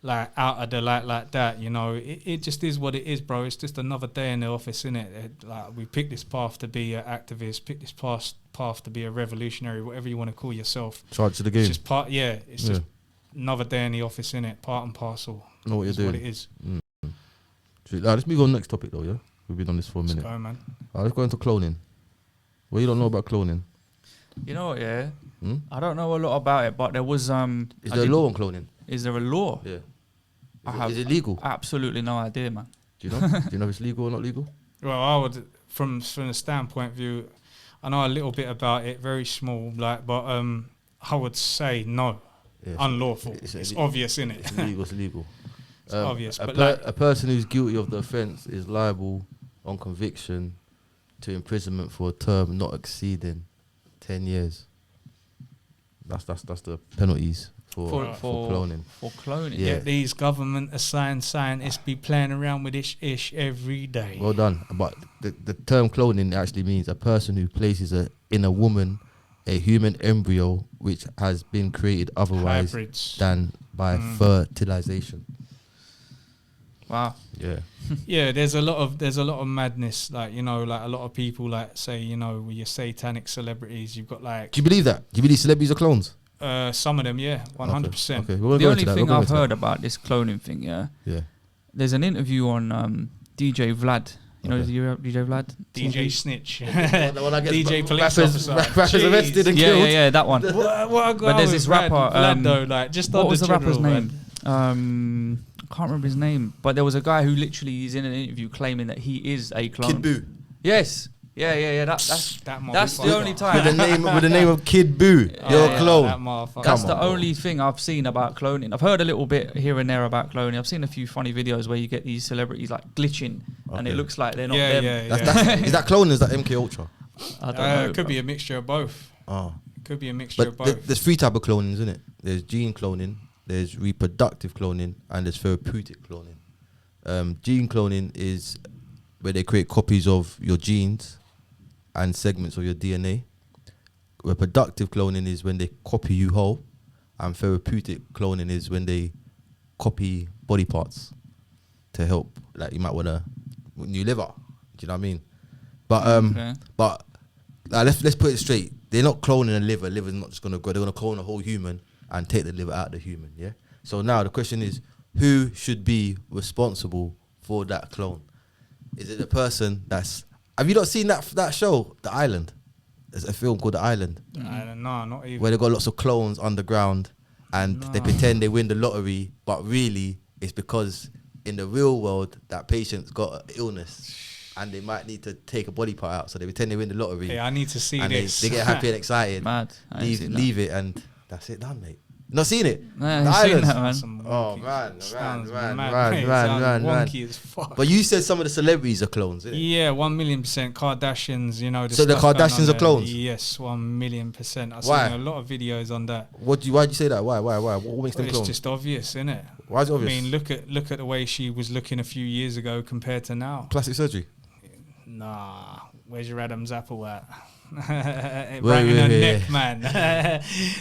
like out of the light like that, you know, it just is what it is, bro. It's just another day in the office, innit? Like, we picked this path to be an activist, picked this path to be a revolutionary, whatever you want to call yourself. Charge to the game. It's just just another day in the office, innit? Part and parcel. Know what you're doing. What it is. Let's move on to the next topic, though, yeah? We've been on this for a minute. Let's go, man. Let's go into cloning. What you don't know about cloning? You know what, I don't know a lot about it, but there was... Is there a law on cloning? Is there a law? Yeah. Is it legal? Absolutely no idea, man. Do you know? Do you know if it's legal or not legal? Well, I would, from the standpoint of view, I know a little bit about it, very small, like, but I would say no, unlawful. It's obvious, innit? It's illegal. It's illegal. It's obvious. A person who's guilty of the offence is liable on conviction to imprisonment for a term not exceeding 10 years. That's the penalties for cloning. For cloning. Yeah, these government assigned scientists be playing around with this ish every day. Well done. But the term cloning actually means a person who places in a woman a human embryo which has been created otherwise than by fertilization. Wow. Yeah. Yeah, there's a lot of madness, like, you know, like a lot of people, like, say, you know, with your satanic celebrities, you've got like... Do you believe that? Do you believe celebrities are clones? Some of them, yeah, 100%. Okay. The only thing I've heard about this cloning thing, there's an interview on DJ Vlad. You know DJ Vlad? DJ Snitch. The one I get DJ Police Officer. Rappers arrested and killed. Yeah, that one. But there's this rapper. Vlad, though, like, just what was the rapper's name? I can't remember his name, but there was a guy who literally is in an interview claiming that he is a clone. Kid Boo. Yes. Yeah. That's the only time. With the name of Kid Boo. You're a clone. That's the only thing I've seen about cloning. I've heard a little bit here and there about cloning. I've seen a few funny videos where you get these celebrities like glitching, and it looks like they're not them. Is that cloning? Is that MK Ultra? I don't know. It could be a mixture of both. Oh. It could be a mixture of both. There's 3 types of cloning, isn't it? There's gene cloning, there's reproductive cloning, and there's therapeutic cloning. Gene cloning is where they create copies of your genes and segments of your DNA. Reproductive cloning is when they copy you whole, and therapeutic cloning is when they copy body parts to help. Like, you might want a new liver. Do you know what I mean? But let's put it straight. They're not cloning a liver. Liver's not just gonna go. They're gonna clone a whole human and take the liver out of the human. Yeah. So now the question is, who should be responsible for that clone? Is it the person that's... Have you not seen that show, The Island? There's a film called The Island. No, not even. Where they got lots of clones underground and they pretend they win the lottery, but really it's because in the real world that patient's got an illness and they might need to take a body part out, so they pretend they win the lottery. Hey, I need to see and this. They get happy and excited. Mad. Leave it, and that's it done, mate. Not seen it? Nah, The I've seen islands? that, man. Some Oh, wonky- man. sounds mad, Man. mate. Sounds wonky as fuck. But you said some of the celebrities are clones, innit? Yeah, 1,000,000%. Kardashians, you know. So the stuff going on Kardashians are there. clones? Yes, 1,000,000%. I've Why? seen a lot of videos on that. Why'd you say that? Why? What makes them It's clones? just obvious, isn't it? Why is it obvious? I mean, look at the way she was looking a few years ago compared to now. Plastic surgery. Nah, where's your Adam's apple at? Right in her neck, man.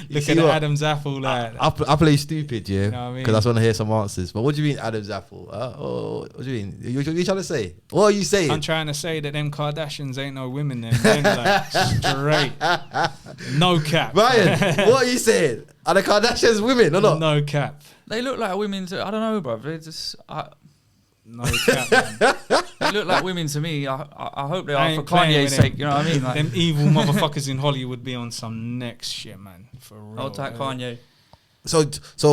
Look see at the what? Adam's apple, like. I play stupid, yeah, You know what I mean? because I just want to hear some answers. But what do you mean, Adam's apple? What do you mean? You trying to say? What are you saying? I'm trying to say that them Kardashians ain't no women. Them like straight, no cap. Ryan, what are you saying? Are the Kardashians women or not? No cap, They look like women. I don't know, bro. They just. no cap. Man. They look like women to me. I hope they I are for ain't playing Kanye's with sake. You know what I mean? Like, Them evil motherfuckers in Hollywood be on some next shit, man. For real. old type Kanye. So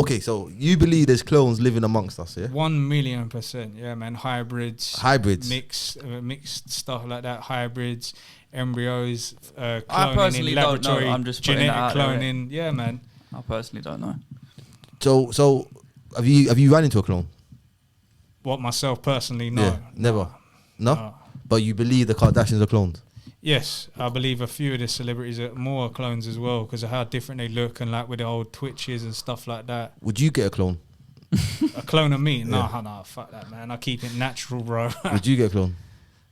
okay. So you believe there's clones living amongst us, yeah? 1,000,000%, yeah, man. Hybrids, mixed stuff like that. Hybrids, embryos, cloning personally in don't know. laboratory, I'm just putting genetic that out there, cloning. Yeah, man. I personally don't know. So have you run into a clone? What myself personally, no. Yeah, never. No? But you believe the Kardashians are clones? Yes, I believe a few of the celebrities are more clones as well because of how different they look and like with the old twitches and stuff like that. Would you get a clone? A clone of me? Nah, fuck that, man. I keep it natural, bro. Would you get a clone?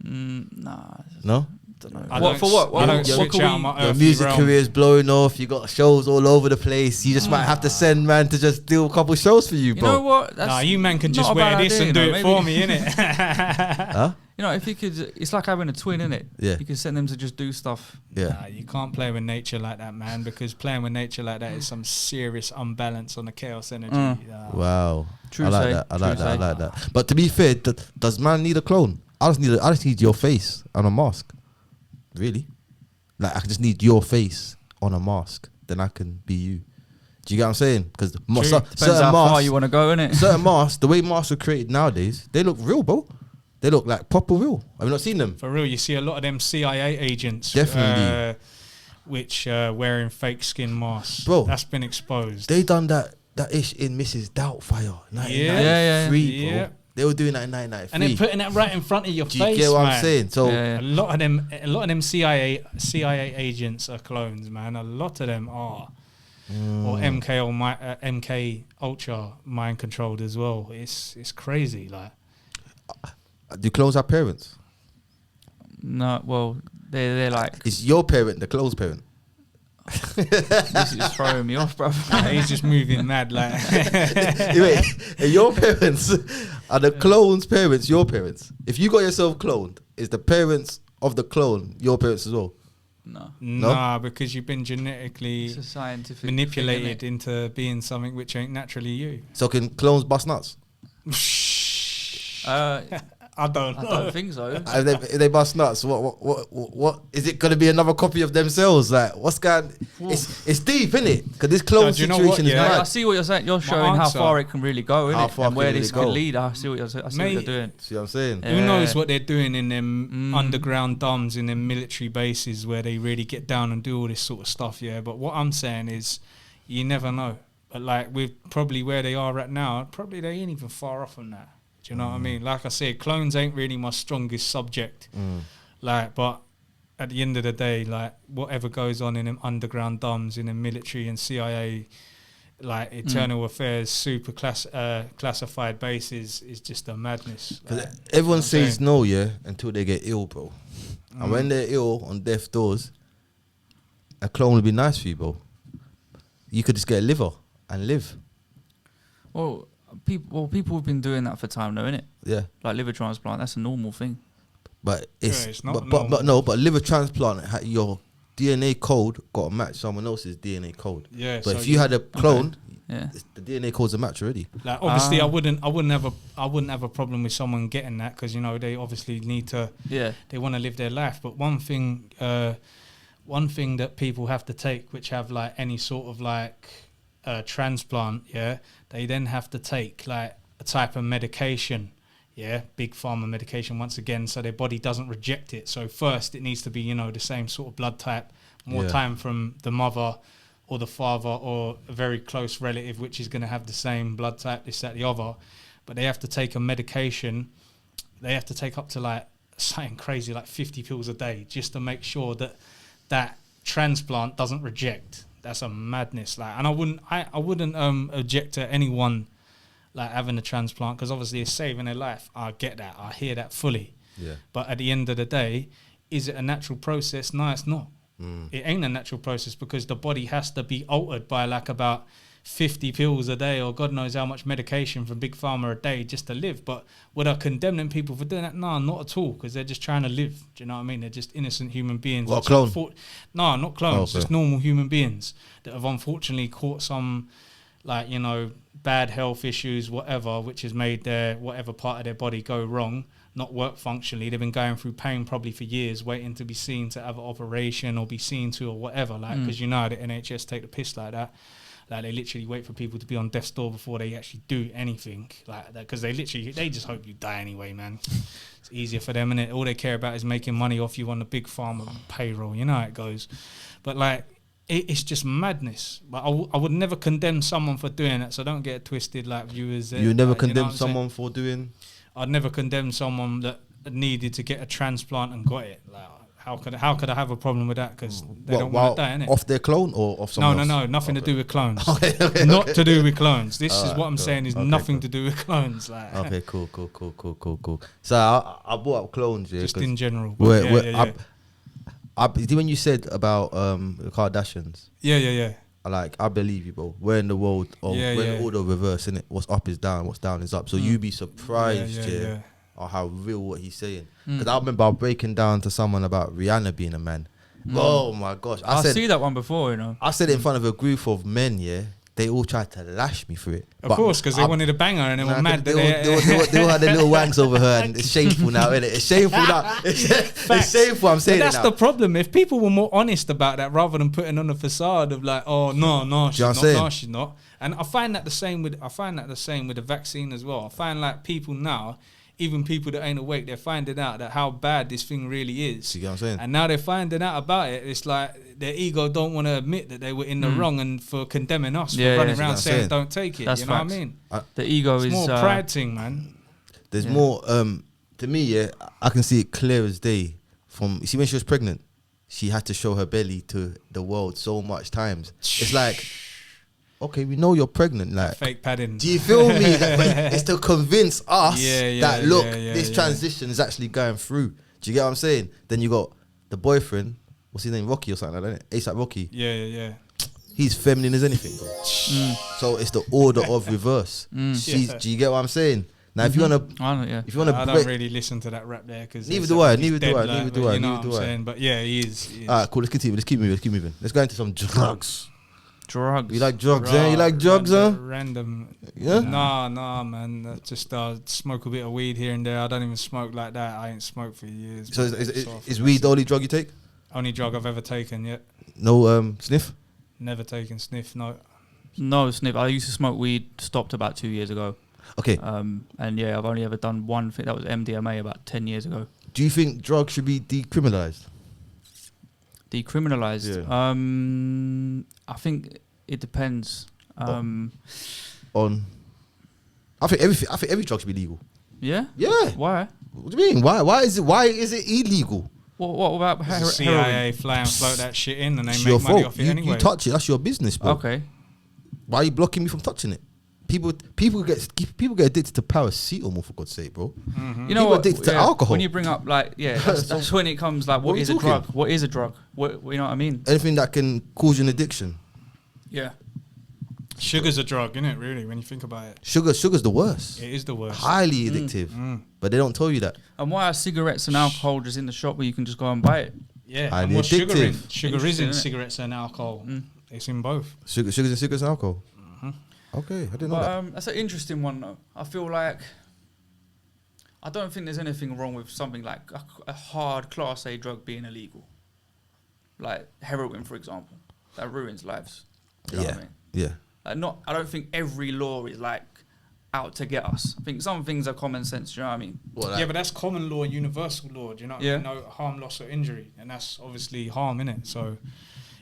Nah. No? Don't know. I What don't for? What? I What, don't what switch can out we? my Your earthly music realm. career's blowing off. You got shows all over the place. You just might have to send man to just do a couple shows for you, You bro. know what? Nah, you man can not just a wear bad this idea, and do you know, it for maybe. me, innit? Huh? You know, if you could, it's like having a twin, innit? Yeah. You can send them to just do stuff. Yeah. Nah, you can't play with nature like that, man, because playing with nature like that is some serious unbalance on the chaos energy. Nah. Wow. True I like say, that. I true like that. I say. like that. But to be fair, does man need a clone? I just need your face on a mask. Really? Like I just need your face on a mask. Then I can be you. Do you get what I'm saying? Because Depends how far you want to go, innit? certain masks, the way masks are created nowadays, they look real, bro. They look like proper real. Have you not seen them? For real, you see a lot of them CIA agents, Definitely. which wearing fake skin masks. Bro. That's been exposed. They done that ish in Mrs. Doubtfire, 1993, Yeah. bro. Yeah. They were doing that in 1993. and then putting that right in front of your Do you face, get what man. I'm saying? So Yeah. A lot of them CIA agents are clones, man. A lot of them are, or MK Ultra mind controlled as well. It's crazy, like. do clones have parents? No, well, they're like, It's your parent, the clone's parent. this is throwing me off, bro. He's just moving mad, like. Wait, are your parents are the clone's parents your parents? If you got yourself cloned, is the parents of the clone your parents as well? No, Nah, because you've been genetically it's a scientific manipulated thing, into being something which ain't naturally you. So can clones bust nuts? innit? I don't I know. don't think so. If they bust nuts, what is it going to be another copy of themselves? Like what's going? It's deep, isn't it? Because this clone No, do you know situation what? is Yeah. mad. I see what you're saying. You're showing how answer- far it can really go, How innit? far And where can it this really could go? lead. I see what you're saying. Mate, what you're doing. See what I'm saying? Who knows Yeah. what they're doing in them underground dumbs in them military bases where they really get down and do all this sort of stuff, yeah. But what I'm saying is, you never know. But like with probably where they are right now, probably they ain't even far off from that. Do you know what I mean? Like I said, clones ain't really my strongest subject. Like, but at the end of the day, like whatever goes on in them underground dumbs in the military and CIA, like internal affairs, super classified bases is just a madness. Because Like, everyone I'm says saying. no, yeah, until they get ill, bro. And when they're ill on death's doors, a clone would be nice for you, bro. You could just get a liver and live. Well, people have been doing that for time, though, innit? Yeah. Like liver transplant, that's a normal thing. But it's not but liver transplant, your DNA code got to match someone else's DNA code. Yeah, But so if you had a clone, Yeah. the DNA code's a match already. Like obviously, I wouldn't have a problem with someone getting that because you know they obviously need to. Yeah. They want to live their life, but one thing that people have to take, which have like any sort of like transplant, yeah, they then have to take like a type of medication, yeah, big pharma medication once again, so their body doesn't reject it. So first, it needs to be the same sort of blood type, more Yeah. time from the mother or the father, or a very close relative, which is going to have the same blood type, this, that, the other. But they have to take a medication. They have to take up to like something crazy, like 50 pills a day, just to make sure that that transplant doesn't reject. That's a madness. Like, and I wouldn't object to anyone like having a transplant, because obviously it's saving their life. I get that. I hear that fully. Yeah. But at the end of the day, is it a natural process? No, it's not. It ain't a natural process, because the body has to be altered by like about 50 pills a day, or God knows how much medication from Big Pharma a day just to live. But would I condemn them people for doing that? No, not at all, because they're just trying to live. Do you know what I mean? They're just innocent human beings. What, clone? No, not clones, Okay. just normal human beings that have unfortunately caught some, like, you know, bad health issues, whatever, which has made their whatever part of their body go wrong, not work functionally. They've been going through pain probably for years, waiting to be seen to have an operation or be seen to or whatever, like, because you know how the NHS take the piss like that. Like, they literally wait for people to be on death's door before they actually do anything like that, because they just hope you die anyway, man. It's easier for them, and all they care about is making money off you on the Big Pharma payroll. You know how it goes. But like, it's just madness. But I would never condemn someone for doing that, so don't get it twisted, like, viewers. You never like, condemn what I'm someone saying? for doing. I'd never condemn someone that needed to get a transplant and got it. Like, how could I have a problem with that? Because they don't want to die, innit? Off their clone or off someone else? No, nothing to do with clones. Okay, Not to do with clones. This is Alright, what I'm cool. saying is Okay, nothing cool. to do with clones. Like, Okay, cool. So I brought up clones, yeah. just 'cause in general. But yeah. when you said about the Kardashians, Yeah. I believe you, bro. We're in the world of the order reverse, innit? What's up is down, what's down is up. So you be surprised, Yeah. or how real what he's saying. Because I remember breaking down to someone about Rihanna being a man. Oh my gosh. I see that one before, you know. I said it in front of a group of men, yeah. They all tried to lash me for it. Of course, because they wanted a banger and they were mad. They all had their little wanks over her, and it's shameful now, innit? It's shameful now. It's shameful, I'm saying But that's it now. the problem. If people were more honest about that, rather than putting on a facade of like, oh no, she's you know what I'm not, saying? no, she's not. And I find that the same with the vaccine as well. I find like people now, even people that ain't awake, they're finding out that how bad this thing really is. You get what I'm saying? And now they're finding out about it. It's like their ego don't want to admit that they were in the wrong, and for condemning us for running around that's saying it. don't take it. That's you know facts. what I mean? The ego It's is more pride thing, man. There's more, to me, yeah, I can see it clear as day. You see when she was pregnant, she had to show her belly to the world so much times. It's like, okay, we know you're pregnant, like, Fake padding. do you feel me? Like, it's to convince us that look, this yeah. transition is actually going through. Do you get what I'm saying? Then you got the boyfriend, what's his name, Rocky or something like that, ASAP Rocky. Yeah. He's feminine as anything, bro. So it's the order of reverse. Yeah. Do you get what I'm saying? Now, if you wanna, if you wanna, I don't really listen to that rap there, because Neither do I. Neither do I. You know what I'm saying? But yeah, he is. Alright, cool. Let's continue. Let's keep moving. Let's go into some drugs. drugs. You like drugs, eh? You like drugs, huh? Random. Yeah? Nah, man. Just smoke a bit of weed here and there. I don't even smoke like that. I ain't smoked for years. So is weed the only drug you take? Only drug I've ever taken yet. No sniff? Never taken sniff, no. No, Snip. I used to smoke weed, stopped about 2 years ago. Okay. And yeah, I've only ever done one thing. That was MDMA about 10 years ago. Do you think drugs should be decriminalized? Decriminalized? Yeah. I think it depends. On. I think every drug should be legal. Yeah? Yeah. Why? What do you mean? Why is it illegal? What about The CIA fly and float that shit in, and they It's make your money fault. off it anyway. You touch it, that's your business, bro. Okay. Why are you blocking me from touching it? People get addicted to paracetamol, for God's sake, bro. You know People what? addicted to alcohol. When you bring up that's when it comes like, what are is you a drug? talking? What is a drug? What you know what I mean? Anything that can cause you an addiction. Yeah. Sugar's a drug, isn't it, really, when you think about it? Sugar's the worst. It is the worst. Highly addictive. But they don't tell you that. And why are cigarettes and alcohol just in the shop where you can just go and buy it? Yeah, Highly and what's sugar in? addictive. Sugar is Interesting, in innit? cigarettes and alcohol. It's in both. Sugars and alcohol. Okay, I didn't know that. But that's an interesting one though. I feel like I don't think there's anything wrong with something like a hard Class A drug being illegal, like heroin, for example, that ruins lives. You know what I mean? Yeah. Like I don't think every law is like out to get us. I think some things are common sense. Do you know what I mean? Yeah, but that's common law, universal law. Do you know what I mean? No harm, loss, or injury, and that's obviously harm, innit? So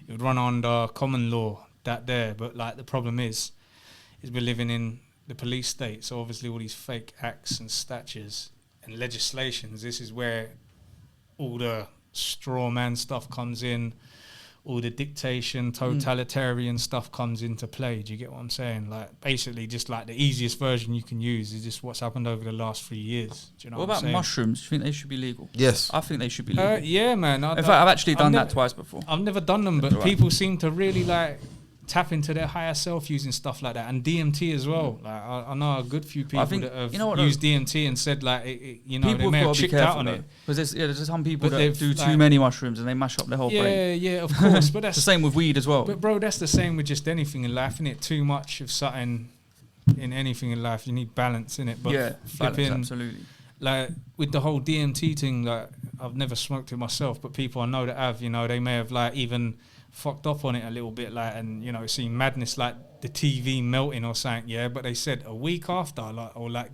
it would run under common law that there. But like the problem is we're living in the police state. So obviously all these fake acts and statutes and legislations. This is where all the straw man stuff comes in. All the dictation, totalitarian stuff comes into play. Do you get what I'm saying? Like, basically, just like the easiest version you can use is just what's happened over the last 3 years. Do you know what I'm about saying? mushrooms? Do you think they should be legal? Yes. I think they should be legal. Yeah, man. In fact, I've actually done that twice before. I've never done them, but people seem to really like tap into their higher self using stuff like that, and DMT as well. Like I know a good few people that have used DMT and said like they may have chicked out on it. Because there's some people that do too many mushrooms and they mash up their whole brain. Yeah, of course. But that's the same with weed as well. But bro, that's the same with just anything in life, innit? Too much of something in anything in life, you need balance in it. But yeah, balance, absolutely. Like with the whole DMT thing, like I've never smoked it myself, but people I know that have, they may have like even fucked up on it a little bit, like, and seen madness like the TV melting or something, but they said a week after, like, or like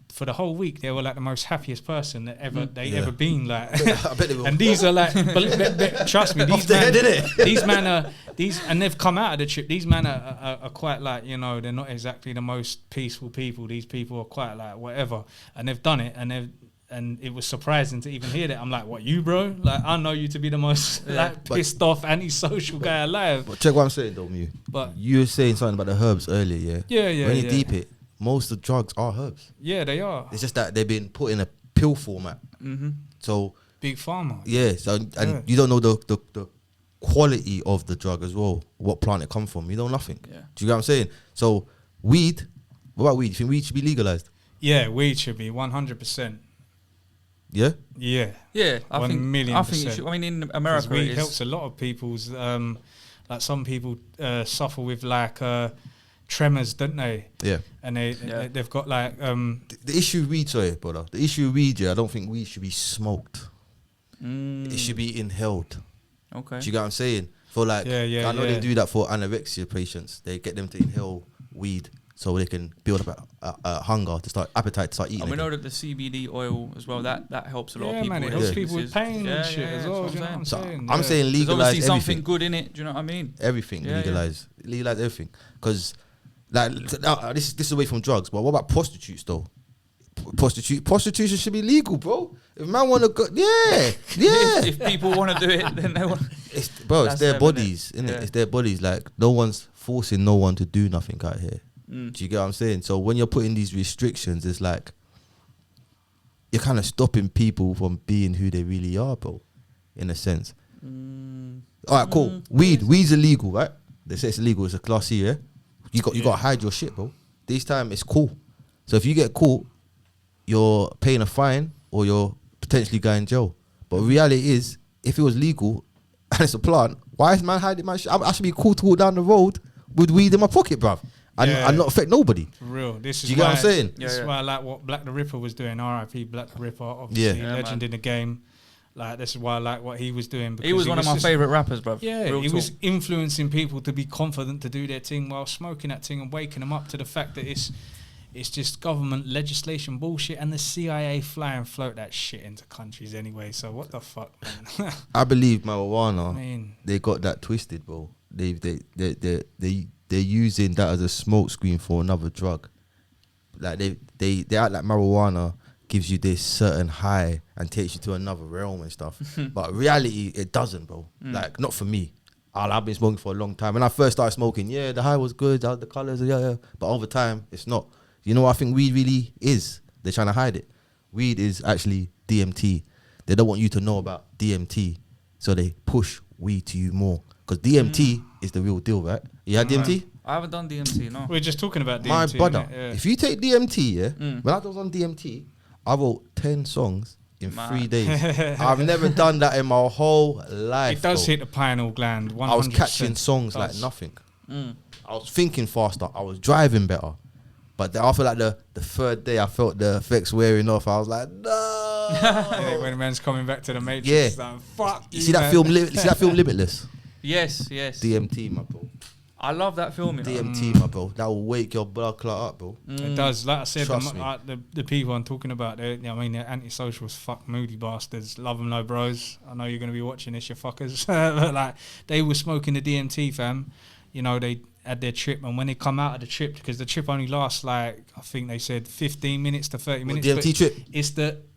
for the whole week they were like the most happiest person that ever ever been, like. I bet they will. And these are like, trust me, these men are and they've come out of the trip. These men are quite like, they're not exactly the most peaceful people. These people are quite like whatever, and they've done it, and it was surprising to even hear that. I'm like, what, you, bro? Like, I know you to be the most pissed off, antisocial guy alive. But check what I'm saying, though, Mew. But you were saying something about the herbs earlier, yeah? Yeah. When you deep it, most of the drugs are herbs. Yeah, they are. It's just that they've been put in a pill format. Mm-hmm. So big pharma. Yeah. So you don't know the quality of the drug as well. What plant it come from? You know nothing. Yeah. Do you get what I'm saying? So weed. What about weed? You think weed should be legalized? Yeah, weed should be 100%. Yeah. Yeah. Yeah. I think 1,000,000%. I think it should. I mean, in America, weed helps a lot of people's. Like some people suffer with like tremors, don't they? Yeah. And they've got like the issue with weed, sorry, brother. The issue with weed, I don't think weed should be smoked. It should be inhaled. Okay. Do you get what I'm saying? For like, I know they do that for anorexia patients. They get them to inhale weed so they can build up a hunger to start appetite to start eating. And we know that the CBD oil as well, that helps a lot of people. Man, it helps people with pain and shit as well. Do you know what I'm saying? I'm saying legalize There's obviously everything. something good in it. Do you know what I mean? Everything legalize everything. Because like this is away from drugs, but what about prostitutes though? Prostitution should be legal, bro. If man want to go, if people want to do it, then they want. It's their bodies, innit? It's their bodies. Like no one's forcing no one to do nothing out here. Do you get what I'm saying? So when you're putting these restrictions, it's like you're kind of stopping people from being who they really are, bro. In a sense. All right, cool. Weed's illegal, right? They say it's illegal. It's a class C, yeah. You got to hide your shit, bro. This time it's cool. So if you get caught, you're paying a fine or you're potentially going in jail. But reality is, if it was legal and it's a plant, why is man hiding my shit? I should be cool to walk down the road with weed in my pocket, bruv. And not affect nobody. For real. This is Do you get what I'm saying? This is why I like what Black the Ripper was doing. R.I.P. Black the Ripper, obviously legend in the game. Like, this is why I like what he was doing. He was one of my favourite rappers, bruv. Yeah, he was influencing people to be confident to do their thing while smoking that thing and waking them up to the fact that it's just government legislation bullshit, and the CIA fly and float that shit into countries anyway. So what the fuck, man? I believe marijuana. They got that twisted, bro. They're using that as a smokescreen for another drug. Like they act like marijuana gives you this certain high and takes you to another realm and stuff. But reality, it doesn't, bro. Like, not for me. I've been smoking for a long time. When I first started smoking, the high was good, the colours, but over time, it's not. You know what I think weed really is? They're trying to hide it. Weed is actually DMT. They don't want you to know about DMT, so they push weed to you more. Because DMT is the real deal, right? You had DMT? I haven't done DMT, no. We're just talking about DMT. My brother, if you take DMT, when I was on DMT, I wrote 10 songs in 3 days. I've never done that in my whole life. It does hit the pineal gland. 100%. I was catching songs like nothing. I was thinking faster. I was driving better. But then after like the third day, I felt the effects wearing off. I was like, no. When a man's coming back to the Matrix, like, fuck you. See that film? You see that film Limitless? Yes. DMT, my bro. I love that film. DMT, my bro. That will wake your blood clot up, bro. It does. Like I said, the people I'm talking about, they're antisocials, fuck moody bastards. Love them, no bros. I know you're going to be watching this, you fuckers. But like, they were smoking the DMT, fam. you know, they had their trip, and when they come out of the trip, because the trip only lasts like, I think they said 15 minutes to 30 minutes. DMT trip?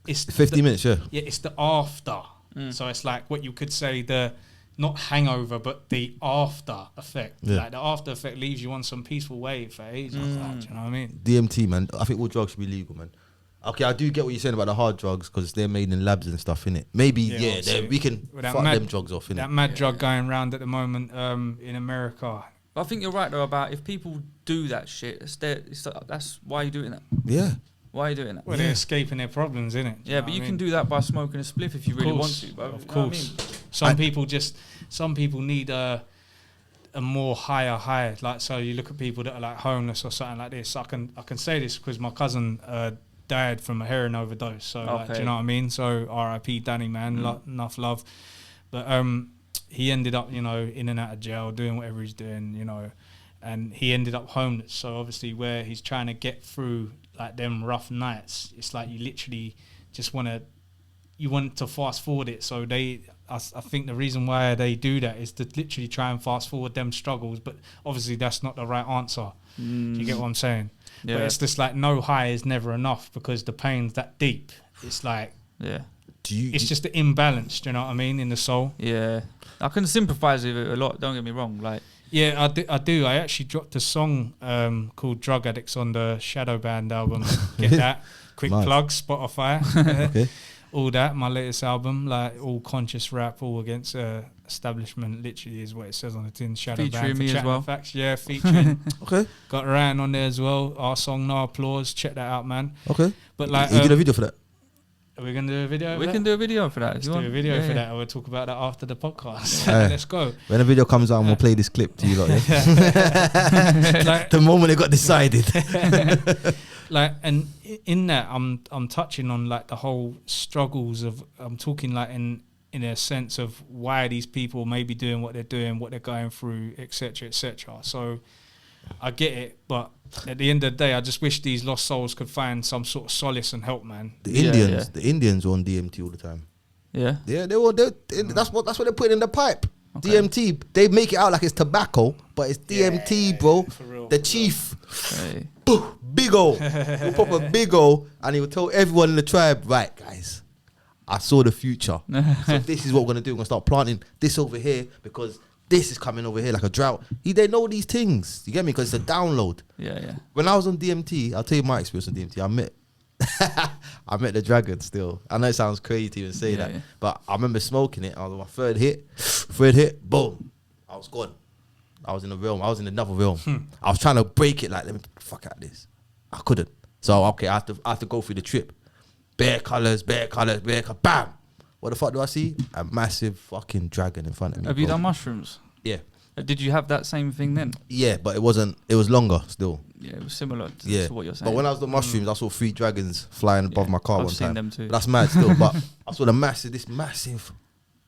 It's 50 minutes, yeah. Yeah, it's the after. So it's like what you could say the, not hangover, but the after effect. Yeah. Like the after effect leaves you on some peaceful wave for ages. Like, do you know what I mean? DMT, man. I think all drugs should be legal, man. Okay, I do get what you're saying about the hard drugs because they're made in labs and stuff, innit? Maybe, we can fuck them drugs off, innit? That mad drug going around at the moment in America. I think you're right though about if people do that shit, that's why you're doing that. Yeah. Why are you doing that? Well, they're escaping their problems, innit? Yeah, but you can do that by smoking a spliff if you really want to. Bro. Of course. Some people need a more higher high. Like, so you look at people that are like homeless or something like this. I can say this because my cousin died from a heroin overdose. So like, do you know what I mean? So R.I.P. Danny, man, enough love. But he ended up, you know, in and out of jail, doing whatever he's doing, you know, and he ended up homeless. So obviously, where he's trying to get through like them rough nights, it's like you literally just want to fast forward it. So I think the reason why they do that is to literally try and fast forward them struggles, but obviously that's not the right answer. Do you get what I'm saying? Yeah. But it's just like no high is never enough because the pain's that deep. It's like, it's just the imbalance, do you know what I mean, in the soul? Yeah. I can sympathise with it a lot, don't get me wrong. Like, yeah, I do. I actually dropped a song called Drug Addicts on the Shadow Band album. Get that? Quick plug, Spotify. Okay. All that, my latest album, like all conscious rap, all against establishment, literally is what it says on the tin. Shadow featuring Band. me as well. Facts. Yeah, featuring. Okay. Got Ryan on there as well. Our song, No Applause. Check that out, man. Okay. But like, you did a video for that? Are we going to do a video? We can do a video for that. Let's do a video for that. And we'll talk about that after the podcast. Let's go. When the video comes out, we'll play this clip to you lot, yeah? Like, the moment it got decided. Like, and in that, I'm touching on like the whole struggles of, I'm talking like in a sense of why these people may be doing what they're doing, what they're going through, etc., etc. So I get it, but at the end of the day, I just wish these lost souls could find some sort of solace and help, man. The Indians were on DMT all the time. Yeah, yeah, that's what they put in the pipe. Okay. DMT. They make it out like it's tobacco, but it's DMT, bro. For real, the chief, big ol', he'll pop a big ol', and he will tell everyone in the tribe, right, guys, I saw the future. So this is what we're gonna do. We're gonna start planting this over here because this is coming over here like a drought. They know these things. You get me? Because it's a download. Yeah. When I was on DMT, I'll tell you my experience on DMT. I met the dragon still. I know it sounds crazy to even say that, but I remember smoking it. I was on my third hit, boom, I was gone. I was in the realm. I was in another realm. I was trying to break it. Like, let me fuck out this. I couldn't. So okay, I have to go through the trip. Bare colours, bam. What the fuck do I see? A massive fucking dragon in front of me. Have you done mushrooms? Yeah. Did you have that same thing then? Yeah, but it wasn't. It was longer still. Yeah, it was similar to what you're saying. But when I was on mushrooms, I saw 3 dragons flying above my car one time. I've seen them too. But that's mad still. But I saw this massive,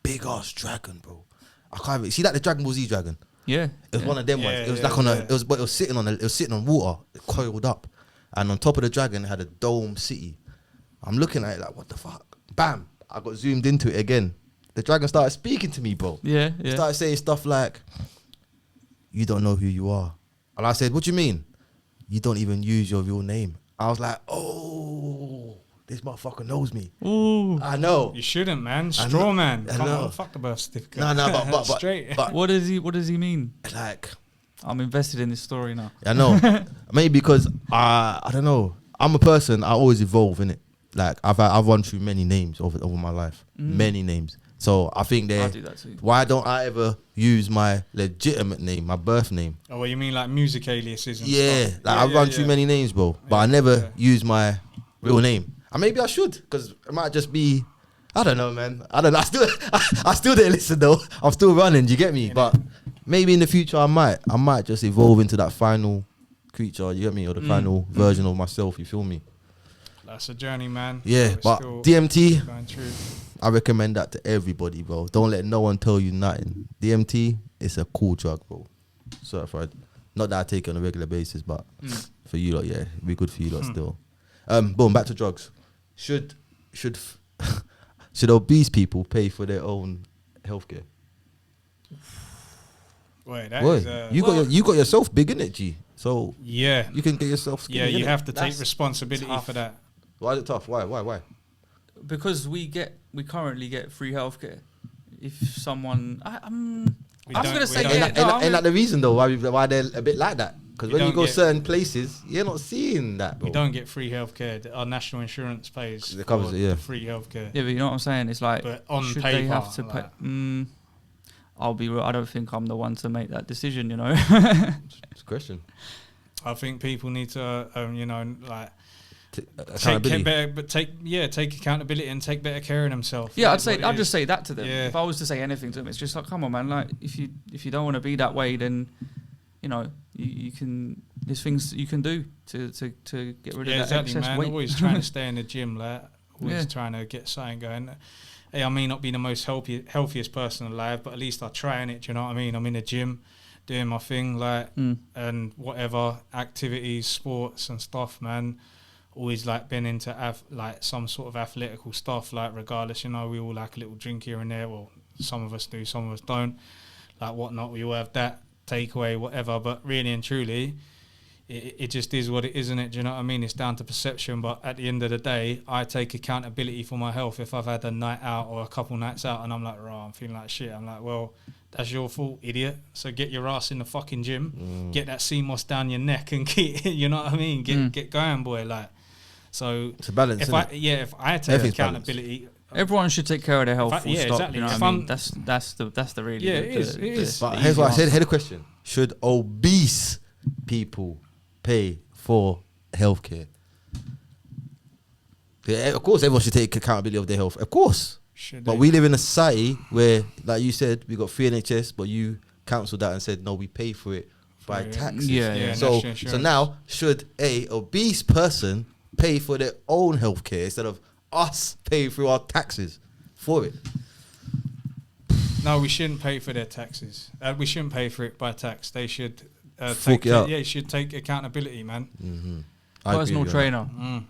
big ass dragon, bro. I can't even see that the Dragon Ball Z dragon. Yeah, it was one of them ones. It was like it was sitting on water, coiled up, and on top of the dragon it had a dome city. I'm looking at it like, what the fuck? Bam! I got zoomed into it again. The dragon started speaking to me, bro. Yeah. He started saying stuff like, "You don't know who you are," and I said, "What do you mean? You don't even use your real name." I was like, "Oh, this motherfucker knows me." Ooh. I know. You shouldn't, man. Straw man. I Come know. on, fuck the birth certificate. No, but straight. But what does he mean? Like, I'm invested in this story now. I know. Maybe because I don't know. I'm a person. I always evolve, innit? Like I've run through many names over my life, many names. So I think I do that too. Why don't I ever use my legitimate name, my birth name? Oh, well, you mean like music aliases and stuff? Like I've run through many names, bro, but I never use my real name. And maybe I should, because it might just be, I don't know, man. I don't know. I still didn't listen though. I'm still running. Do you get me? But maybe in the future I might just evolve into that final creature. You get me? Or the final version of myself. You feel me? That's a journey, man. Yeah, but DMT, I recommend that to everybody, bro. Don't let no one tell you nothing. DMT is a cool drug, bro. Certified. Not that I take it on a regular basis, but for you lot, it'd be good for you lot still. Boom, back to drugs. Should obese people pay for their own healthcare? Wait, that Boy, is, you got yourself big in it, G. So yeah, you can get yourself skinny. yeah. You innit? have to take That's responsibility tough. for that. Why is it tough? Why? Because we currently get free healthcare. If someone, I'm We gonna don't- say we don't- yeah. Ain't No, I'm that gonna- the reason though why they're a bit like that? Because We when you don't go get- certain places, you're not seeing that, bro. We don't get free healthcare. Our national insurance pays It covers for it, yeah. the free healthcare. Yeah, but you know what I'm saying? It's like, But on should paper, they have to pay? like- I'll be real. I don't think I'm the one to make that decision. You know. It's a question. I think people need to, like Accountability. take accountability and take better care of themselves. Yeah, That's what it I'd is. just say that to them. Yeah. If I was to say anything to them, it's just like, come on, man. Like, if you don't want to be that way, then you can. There's things that you can do to get rid of that exactly, excess man. weight. Always trying to stay in the gym, like always Yeah. trying to get something going. Hey, I may not be the most healthiest person alive, but at least I try in it. Do you know what I mean? I'm in the gym, doing my thing, like and whatever activities, sports and stuff, man. Always like been into like some sort of athletical stuff, like regardless, we all like a little drink here and there. Well, some of us do, some of us don't. Like whatnot, we all have that takeaway, whatever. But really and truly, it just is what it is, isn't it? Do you know what I mean? It's down to perception. But at the end of the day, I take accountability for my health. If I've had a night out or a couple nights out and I'm like, I'm feeling like shit, I'm like, well, that's your fault, idiot. So get your ass in the fucking gym, get that CMOS down your neck and get, you know what I mean? Get going, boy. Like, so It's a balance, if innit? I take Everything's accountability, Everyone should take care of their health. If I- Full yeah, stop. exactly. You know If what I mean? I'm- That's the really. Yeah, the, it is, the- it is. the But here's easy what I said. answer. Here's the question: should obese people pay for healthcare? Yeah, of course, everyone should take accountability of their health. Of course, should but they- we live in a society where, like you said, we got free NHS, but you cancelled that and said no, we pay for it by For it. taxes. Yeah, yeah. So, national so insurance. now should a obese person pay for their own healthcare instead of us paying through our taxes for it? No, we shouldn't pay for their taxes. We shouldn't pay for it by tax. They should Fork it out. you should take accountability, man. I agree Personal with you on that. trainer. Personal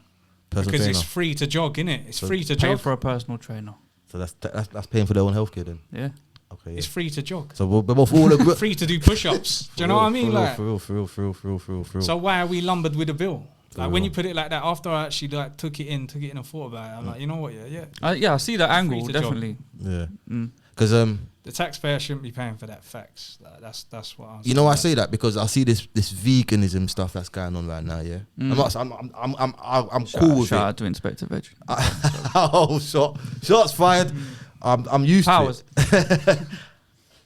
Because trainer. it's free to jog, innit? It's So free to Pay jog. for a personal trainer. So that's paying for their own healthcare then. Yeah. Okay. Yeah. It's free to jog. So we're both all agree. Free to do push-ups. Do you know what I mean? Like, For real. so why are we lumbered with a bill? Like For when real. you put it like that, after I actually like took it in and thought about it, I'm like, you know what? Yeah. I see that angle to jog. definitely. Yeah. Mm. Because The taxpayer shouldn't be paying for that. Facts. Like, that's what I'm. you know why I saying. say that, because I see this veganism stuff that's going on right now. Yeah. I'm cool with Shout it. out to Inspector Veg. Oh, shots fired. I'm used Powers. to it.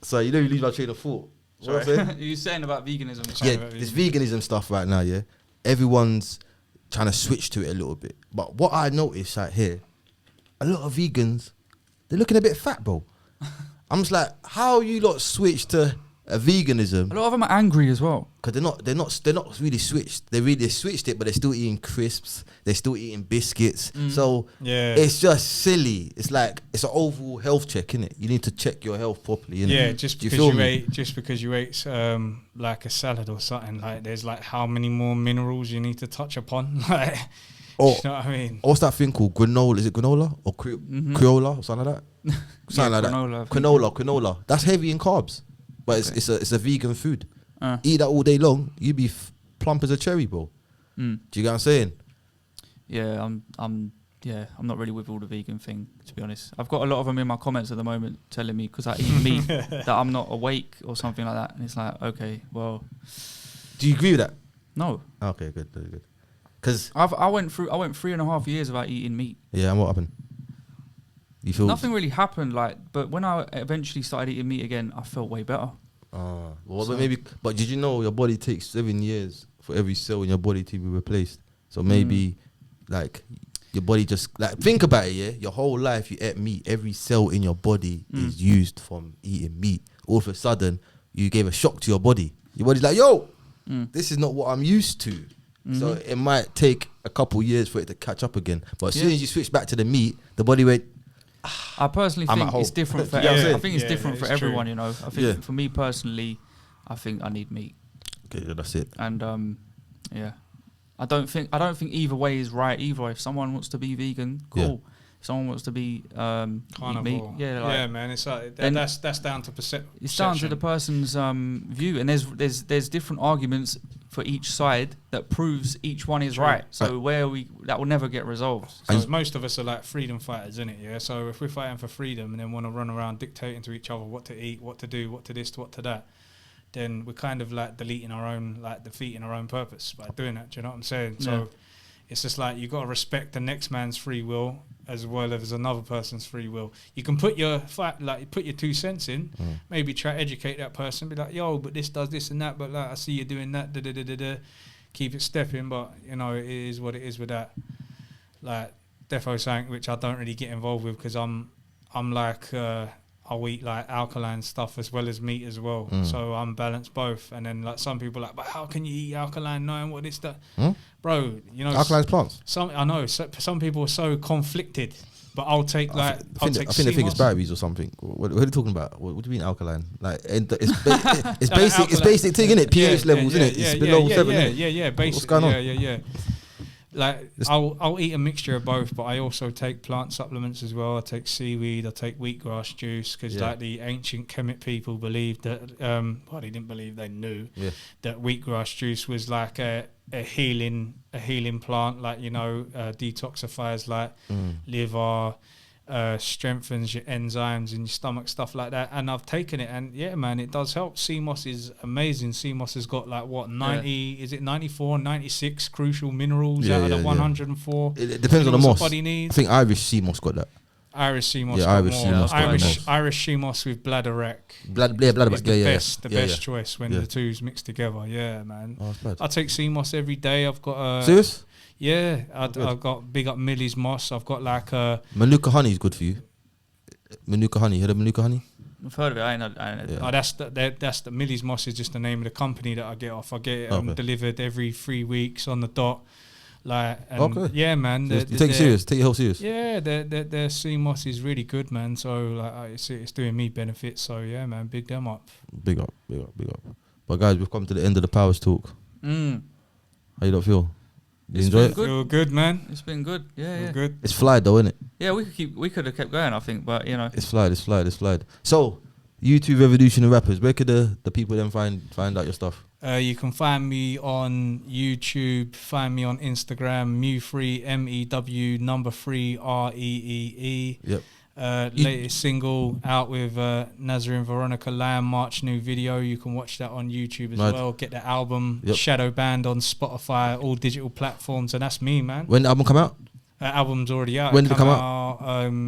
So you lose my train of thought. What I'm saying? You saying about veganism? Yeah, about this veganism stuff right now, yeah, everyone's trying to switch to it a little bit. But what I noticed right here, a lot of vegans, they're looking a bit fat, bro. I'm just like, how you lot switch to a veganism? A lot of them are angry as well. Because they're not really switched. They switched it, but they're still eating crisps. They're still eating biscuits. So Yeah. it's just silly. It's like it's an overall health check, innit? You need to check your health properly. Innit? Yeah, just Do you because feel you me? ate like a salad or something, like there's like how many more minerals you need to touch upon, like, Or- you know what I mean? What's that thing called? Granola? Is it granola or Crayola or something like that? Something like granola, I that. think, Quinola. That's heavy in carbs, but it's a vegan food. Uh. Eat that all day long, you be plump as a cherry, bro. Mm. Do you get what I'm saying? Yeah, I'm not really with all the vegan thing, to be honest. I've got a lot of them in my comments at the moment telling me because I eat meat that I'm not awake or something like that, and it's like, okay, well, Do you agree with that? no. Okay, good, very good. Because I went 3.5 years without eating meat. yeah, and what happened? You feel Nothing really happened, but when I eventually started eating meat again, I felt way better. Well, but did you know your body takes 7 years for every cell in your body to be replaced? So maybe like your body just like think about it, yeah. Your whole life you ate meat. Every cell in your body is used from eating meat. All of a sudden, you gave a shock to your body. Your body's like, yo, this is not what I'm used to. So it might take a couple years for it to catch up again. But as soon as you switch back to the meat, the body went. I personally I'm think at home. it's different for You know what I'm everyone. I saying? think it's Yeah, different for it's true. everyone, you know. I think for me personally, I think I need meat. Okay, that's it. And yeah, I don't think either way is right either. If someone wants to be vegan, cool. If someone wants to be carnivore, man, it's like that's down to perception. It's down to the person's view, and there's different arguments for each side that proves each one is right. So that will never get resolved. Because most of us are like freedom fighters, isn't it? Yeah. So if we're fighting for freedom and then want to run around dictating to each other what to eat, what to do, what to this, what to that, then we're kind of like defeating our own purpose by doing that. Do you know what I'm saying? Yeah. So it's just like you got to respect the next man's free will as well as another person's free will. You can put your 2 cents in, maybe try to educate that person, be like, yo, but this does this and that, but like I see you doing that, keep it stepping. But you know, it is what it is with that. Like defo something which I don't really get involved with because I'm like I'll eat like alkaline stuff as well as meat as well. So I'm balanced both. And then like some people are like, but how can you eat alkaline knowing what this that? Bro, you know, alkaline plants. Some people are so conflicted, but I'll take I think they think it's batteries or something. What are you talking about? What do you mean alkaline? Like it's basic. It's basic thing, isn't it? pH levels, isn't it? It's below 7. Yeah. Basic. What's going on? Yeah. Like I'll eat a mixture of both, but I also take plant supplements as well. I take seaweed, I take wheatgrass juice because like the ancient Kemet people believed that they didn't believe, they knew that wheatgrass juice was like a healing plant, like, you know, detoxifies like liver, strengthens your enzymes in your stomach, stuff like that. And I've taken it, and yeah, man, it does help. Sea moss is amazing. Sea moss has got like what 94, 96 crucial minerals out of the 104. It depends on the moss. Body needs. I think Irish sea moss got that. Irish sea moss. Irish sea moss with bladderwrack. Bladderwrack. The best choice when the two's mixed together. Yeah, man. I take sea moss every day. I've got serious. Yeah, I've got big up Millie's moss. I've got like Manuka honey is good for you. Manuka honey, you heard of Manuka honey? I've heard of it. I know. Oh, that's the Millie's moss is just the name of the company that I get off. I get it delivered every 3 weeks on the dot. Like, yeah, man. You take it serious. Take your health serious. Yeah, their sea moss is really good, man. So like, it's doing me benefits. So yeah, man, big them up. Big up. But guys, we've come to the end of the Powers Talk. How you don't feel? You enjoy it? Feel good, man. It's been good. Yeah. Good. It's fly though, isn't it? Yeah, we could have kept going, I think, but you know. It's fly. So, YouTube Revolutionary Rappers, where could the people then find out your stuff? You can find me on YouTube, find me on Instagram, Mew3, MEW 3 REEE. Yep. Latest single out with Nazarene Veronica Lamb, March new video. You can watch that on YouTube as well. Get the album Shadow Band on Spotify, all digital platforms, and that's me, man. When the album come out? Album's already out. When did it come out?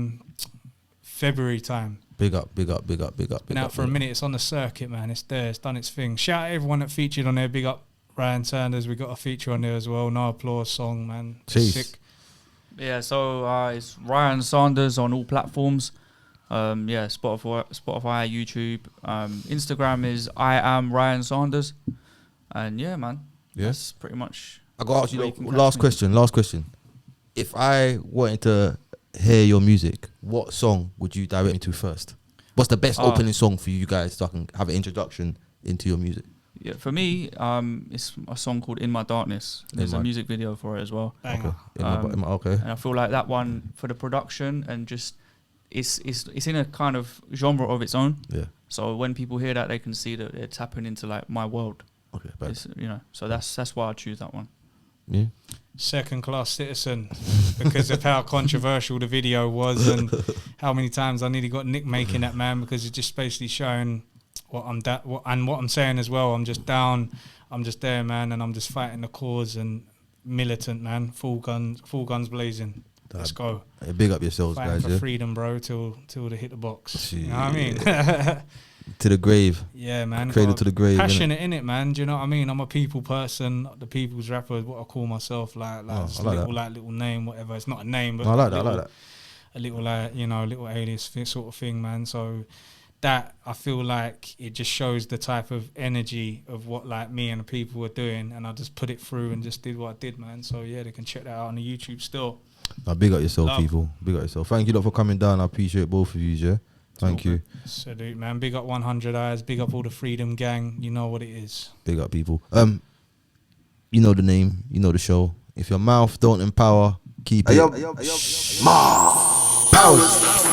February time. Big up. Been out for a minute. It's on the circuit, man. It's there. It's done its thing. Shout out everyone that featured on there. Big up Ryan Sanders. We got a feature on there as well. No Applause song, man. Sick. Yeah, so it's Ryan Sanders on all platforms. Spotify, YouTube. Instagram is I am Ryan Sanders. And yeah, man. Yeah. That's pretty much. I got to ask you last question. If I wanted to hear your music, what song would you direct me to first? What's the best opening song for you guys so I can have an introduction into your music? Yeah, for me, it's a song called In My Darkness. There's a music video for it as well. Okay. And I feel like that one, for the production and just it's in a kind of genre of its own. Yeah. So when people hear that, they can see that they're tapping into like my world. Okay. So that's why I choose that one. Yeah. Second class citizen, because of how controversial the video was and how many times I nearly got Nick making that, man, because it's just basically showing what I'm saying as well. I'm just down, I'm just there, man, and I'm just fighting the cause and militant, man, full guns blazing. Let's go. Hey, big up yourselves, fighting guys. For freedom, bro, till they hit the box. You know what I mean? To the grave. Yeah, man. Cradle to the grave. Passionate in it, man. Do you know what I mean? I'm a people person. The people's rapper is what I call myself. Little name, whatever. It's not a name, but I like that. A little little alias sort of thing, man. So that, I feel like it just shows the type of energy of what like me and the people were doing, and I just put it through and just did what I did, man. So yeah, they can check that out on the YouTube still. Big up yourself, people. Big up yourself. Thank you lot for coming down. I appreciate both of you, yeah. Thank you. Salute, man. Big up 100 Eyes. Big up all the Freedom Gang. You know what it is. Big up, people. You know the name. You know the show. If your mouth don't empower, keep it. powers.